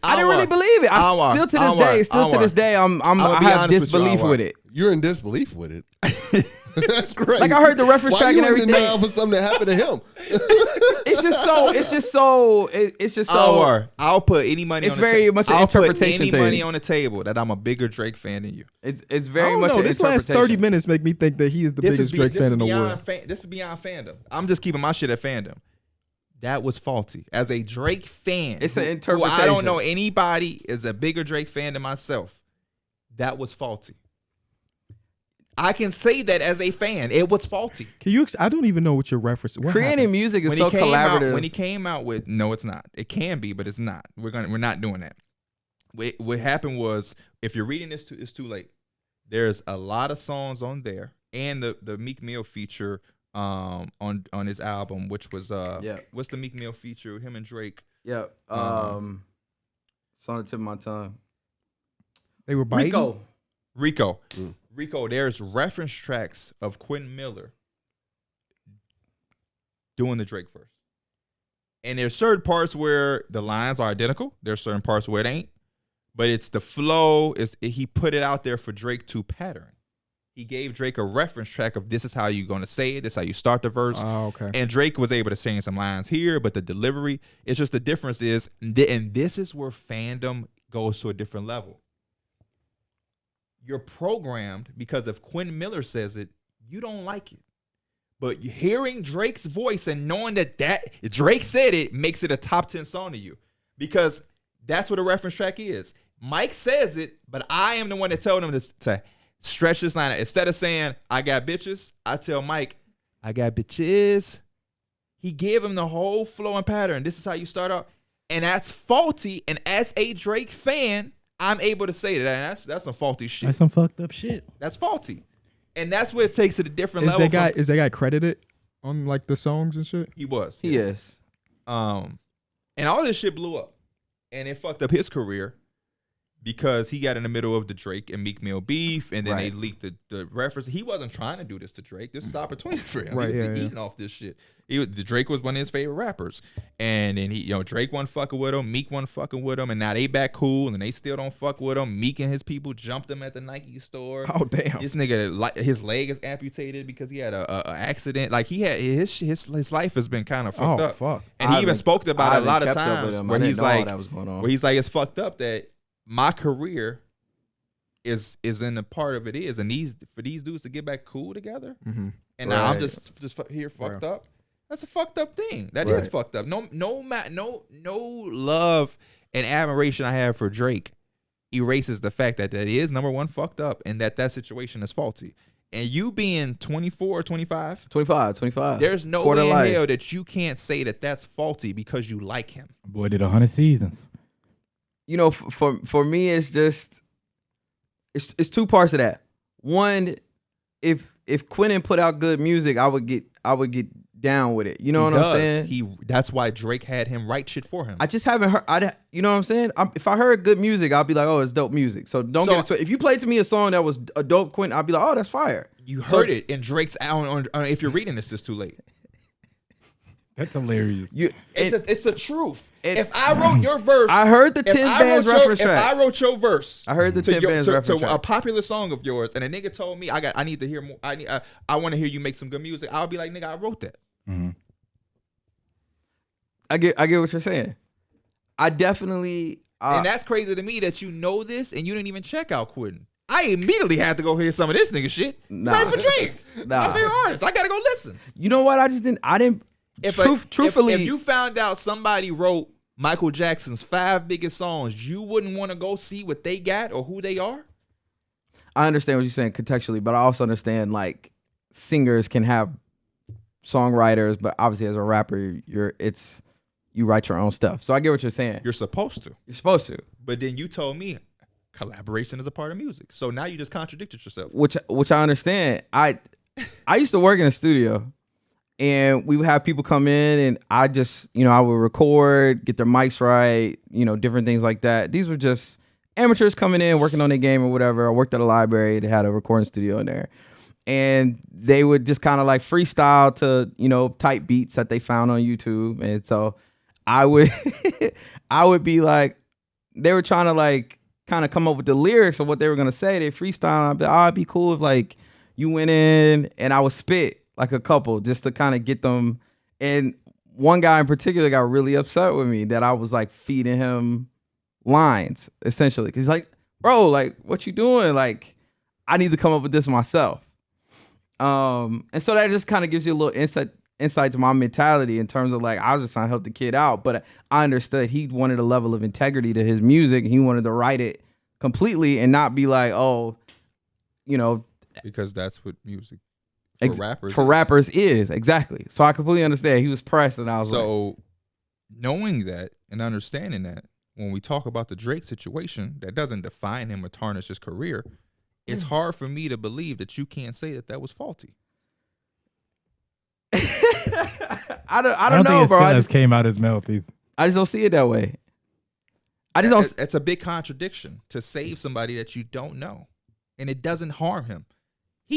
J: I didn't really believe it. Still to this day, I have disbelief with it.
C: You're in disbelief with it. That's great.
J: Like I heard the reference
C: Why
J: track
C: you
J: and everything.
C: in denial for something that happened to him?
J: It's just so.
L: I'll put any money.
J: It's
L: on
J: very
L: the
J: much an
L: I'll
J: interpretation
L: put any
J: thing.
L: money on the table that I'm a bigger Drake fan than you.
J: It's very
H: I don't
J: much
H: know.
J: an
H: This last
J: interpretation.
H: 30 minutes make me think that he is the biggest Drake fan in the world.
L: This is beyond fandom. I'm just keeping my shit at fandom. That was faulty. As a Drake fan,
J: It's an
L: who
J: interpretation.
L: I don't know anybody is a bigger Drake fan than myself. That was faulty. I can say that as a fan, it was faulty.
H: Can you? I don't even know what your reference. What
J: Creating
H: happened?
J: music is
L: When
J: so
L: he came out,
J: collaborative.
L: when he came out with, no, it's not. It can be, but it's not. We're not doing that. What happened was, if you're reading this, it's too late. There's a lot of songs on there, and the Meek Mill feature on his album, which was what's the Meek Mill feature? Him and Drake.
J: Yeah. It's on the tip of my tongue.
H: They were biting?
L: Rico. Rico, there's reference tracks of Quentin Miller doing the Drake verse. And there's certain parts where the lines are identical. There's certain parts where it ain't. But it's the flow. He put it out there for Drake to pattern. He gave Drake a reference track of this is how you're going to say it. This is how you start the verse.
H: Oh, okay.
L: And Drake was able to sing some lines here, but the delivery, it's just the difference is, and this is where fandom goes to a different level. You're programmed because if Quentin Miller says it, you don't like it. But hearing Drake's voice and knowing that Drake said it makes it a top 10 song to you, because that's what a reference track is. Mike says it, but I am the one that told him to stretch this line. Instead of saying, I got bitches, I tell Mike, I got bitches. He gave him the whole flow and pattern. This is how you start out. And that's faulty. And as a Drake fan, I'm able to say that. That's some faulty shit.
D: That's some fucked up shit.
L: That's faulty. And that's where it takes it a different
H: Is
L: level.
H: that guy credited on like the songs and shit?
L: He was.
J: He is.
L: And all this shit blew up. And it fucked up his career because he got in the middle of the Drake and Meek Mill beef, and then they leaked the reference. He wasn't trying to do this to Drake. This is the opportunity for him.
H: Right,
L: He was eating off this shit. Drake was one of his favorite rappers. And then Drake wasn't fucking with him, Meek wasn't fucking with him, and now they back cool, and they still don't fuck with him. Meek and his people jumped him at the Nike store.
H: Oh damn!
L: This nigga, his leg is amputated because he had a accident. Like he had his life has been kind of fucked up.
H: Fuck.
L: And he even spoke about it a lot of
J: kept up with
L: times
J: him.
L: where
J: I
L: he's
J: didn't know all
L: like,
J: that was going on.
L: where he's like, it's fucked up that my career is in the part of it is, and for these dudes to get back cool together, and now I'm just here fucked up. That's a fucked up thing. That is fucked up. No love and admiration I have for Drake erases the fact that is number one fucked up, and that situation is faulty. And you being 24 or 25, there's no way in hell that you can't say that that's faulty because you like him.
D: Boy did 100 seasons.
J: For me, it's just it's two parts of that. One, if Quentin put out good music, I would get down with it. You know what I'm saying?
L: That's why Drake had him write shit for him.
J: I just haven't heard. You know what I'm saying? If I heard good music, I'll be like, oh, it's dope music. So don't get it twisted. If you played to me a song that was a dope Quentin, I'll be like, oh, that's fire.
L: You heard it in Drake's on if you're reading this, it's too late.
D: That's hilarious.
L: It's the truth. If I wrote your verse,
J: I heard the 10 bands reference track.
L: If I wrote your verse,
J: I heard the 10 bands reference track
L: to a popular song of yours, and a nigga told me I need to hear more. I want to hear you make some good music. I'll be like, nigga, I wrote that.
D: Mm-hmm.
J: I get what you're saying. I definitely,
L: and that's crazy to me that you know this and you didn't even check out Quentin. I immediately had to go hear some of this nigga shit. Right for Drake. My favorite artist. I gotta go listen.
J: You know what? I didn't. Truthfully,
L: if you found out somebody wrote Michael Jackson's 5 biggest songs, you wouldn't want to go see what they got or who they are?
J: I understand what you're saying contextually, but I also understand like singers can have songwriters, but obviously as a rapper, you write your own stuff. So I get what you're saying.
L: You're supposed to. But then you told me collaboration is a part of music. So now you just contradicted yourself.
J: Which I understand. I used to work in a studio. And we would have people come in and I just, I would record, get their mics right, different things like that. These were just amateurs coming in, working on their game or whatever. I worked at a library that had a recording studio in there. and they would just kind of like freestyle to, you know, type beats that they found on YouTube. And so I would I would be like, they were trying to like kind of come up with the lyrics of what they were gonna say. They freestyle. I'd be like, oh, it'd be cool if like you went in and I would spit like a couple just to kind of get them. And one guy in particular got really upset with me that I was like feeding him lines essentially. Cause he's like, bro, like what you doing? Like I need to come up with this myself. And so that just kind of gives you a little insight to my mentality in terms of like, I was just trying to help the kid out, but I understood he wanted a level of integrity to his music. He wanted to write it completely and not be like, oh, you know,
L: because that's what music
J: for rappers is exactly. So I completely understand. He was pressed, and I was
L: so knowing that and understanding that when we talk about the Drake situation, that doesn't define him or tarnish his career. It's hard for me to believe that you can't say that was faulty.
J: I don't know,
D: think
J: bro.
D: I just came out his mouth either.
J: I just don't see it that way. I just don't.
L: It's a big contradiction to save somebody that you don't know, and it doesn't harm him.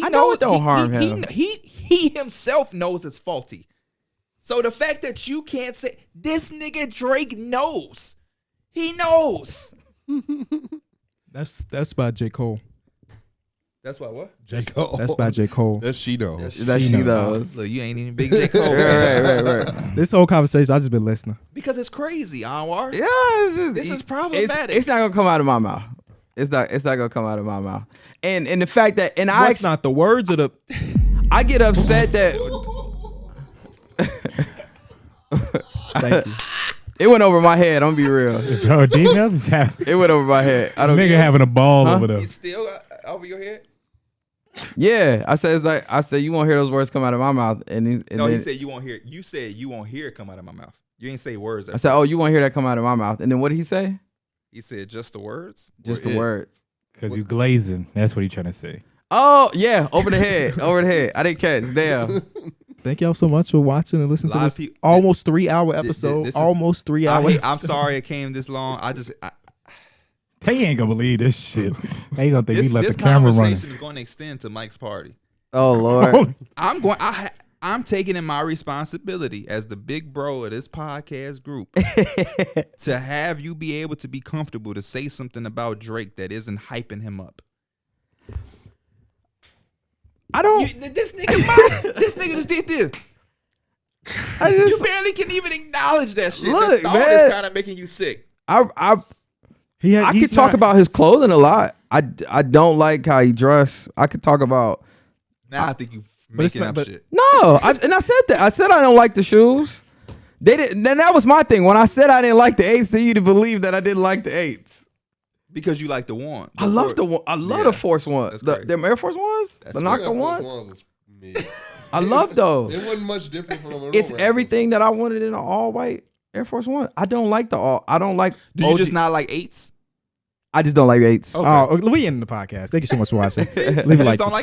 J: I know it don't harm him.
L: He himself knows it's faulty. So the fact that you can't say this nigga Drake knows, he knows.
H: That's by J. Cole.
L: That's why what?
C: J. Cole.
H: That's by J. Cole.
C: That's she knows.
J: That she knows.
L: Look, you ain't even big J. Cole.
J: right.
H: This whole conversation, I just been listening.
L: Because it's crazy, Anwar.
J: Yeah,
L: This is problematic.
J: It's not gonna come out of my mouth. It's not gonna come out of my mouth. And the fact that
H: What's not the words of the
J: I get upset that
H: Thank you.
J: it went over my head. I'm gonna be real.
D: Bro, D-Mills is having,
J: It went over my head. I
D: this
J: don't
D: nigga having a ball over there.
L: It's still over your head?
J: Yeah, I said you won't hear those words come out of my mouth. And
L: He said you won't hear. You said you won't hear it come out of my mouth. You ain't say words.
J: I said, oh, you won't hear that come out of my mouth. And then what did he say?
L: He said just the words.
J: Just the words.
D: Because you glazing. That's what he trying to say.
J: Oh yeah, over the head. I didn't catch. Damn.
H: Thank y'all so much for watching and listening to this almost 3-hour episode.
L: This is
H: almost 3 hours.
L: I'm sorry it came this long.
D: They ain't gonna believe this shit. They gonna think we left the
L: this
D: camera running.
L: conversation is going to extend to Mike's party.
J: Oh Lord.
L: I'm taking in my responsibility as the big bro of this podcast group to have you be able to be comfortable to say something about Drake that isn't hyping him up.
J: I don't.
L: This nigga just did this. You barely can even acknowledge that shit.
J: Look,
L: the thought
J: man.
L: is kind of making you sick.
J: I could talk about his clothing a lot. I don't like how he dressed. I could talk about.
L: Now I think you making up shit.
J: No, I said that. I said I don't like the shoes. They didn't. Then that was my thing. When I said I didn't like the 8s, then you to believe that I didn't like the 8s.
L: Because you like the one.
J: I love the one. I love the Force Ones. Them Air Force Ones. The Naka
C: Ones.
J: ones. I love those.
C: It wasn't much different from them.
J: It's everything that I wanted in an all white Air Force One. I don't like I don't like.
L: Do you just not like 8s?
J: I just don't like 8s.
H: Okay. Oh, we ending the podcast. Thank you so much for watching. Leave a like,
L: don't like
H: subscribe.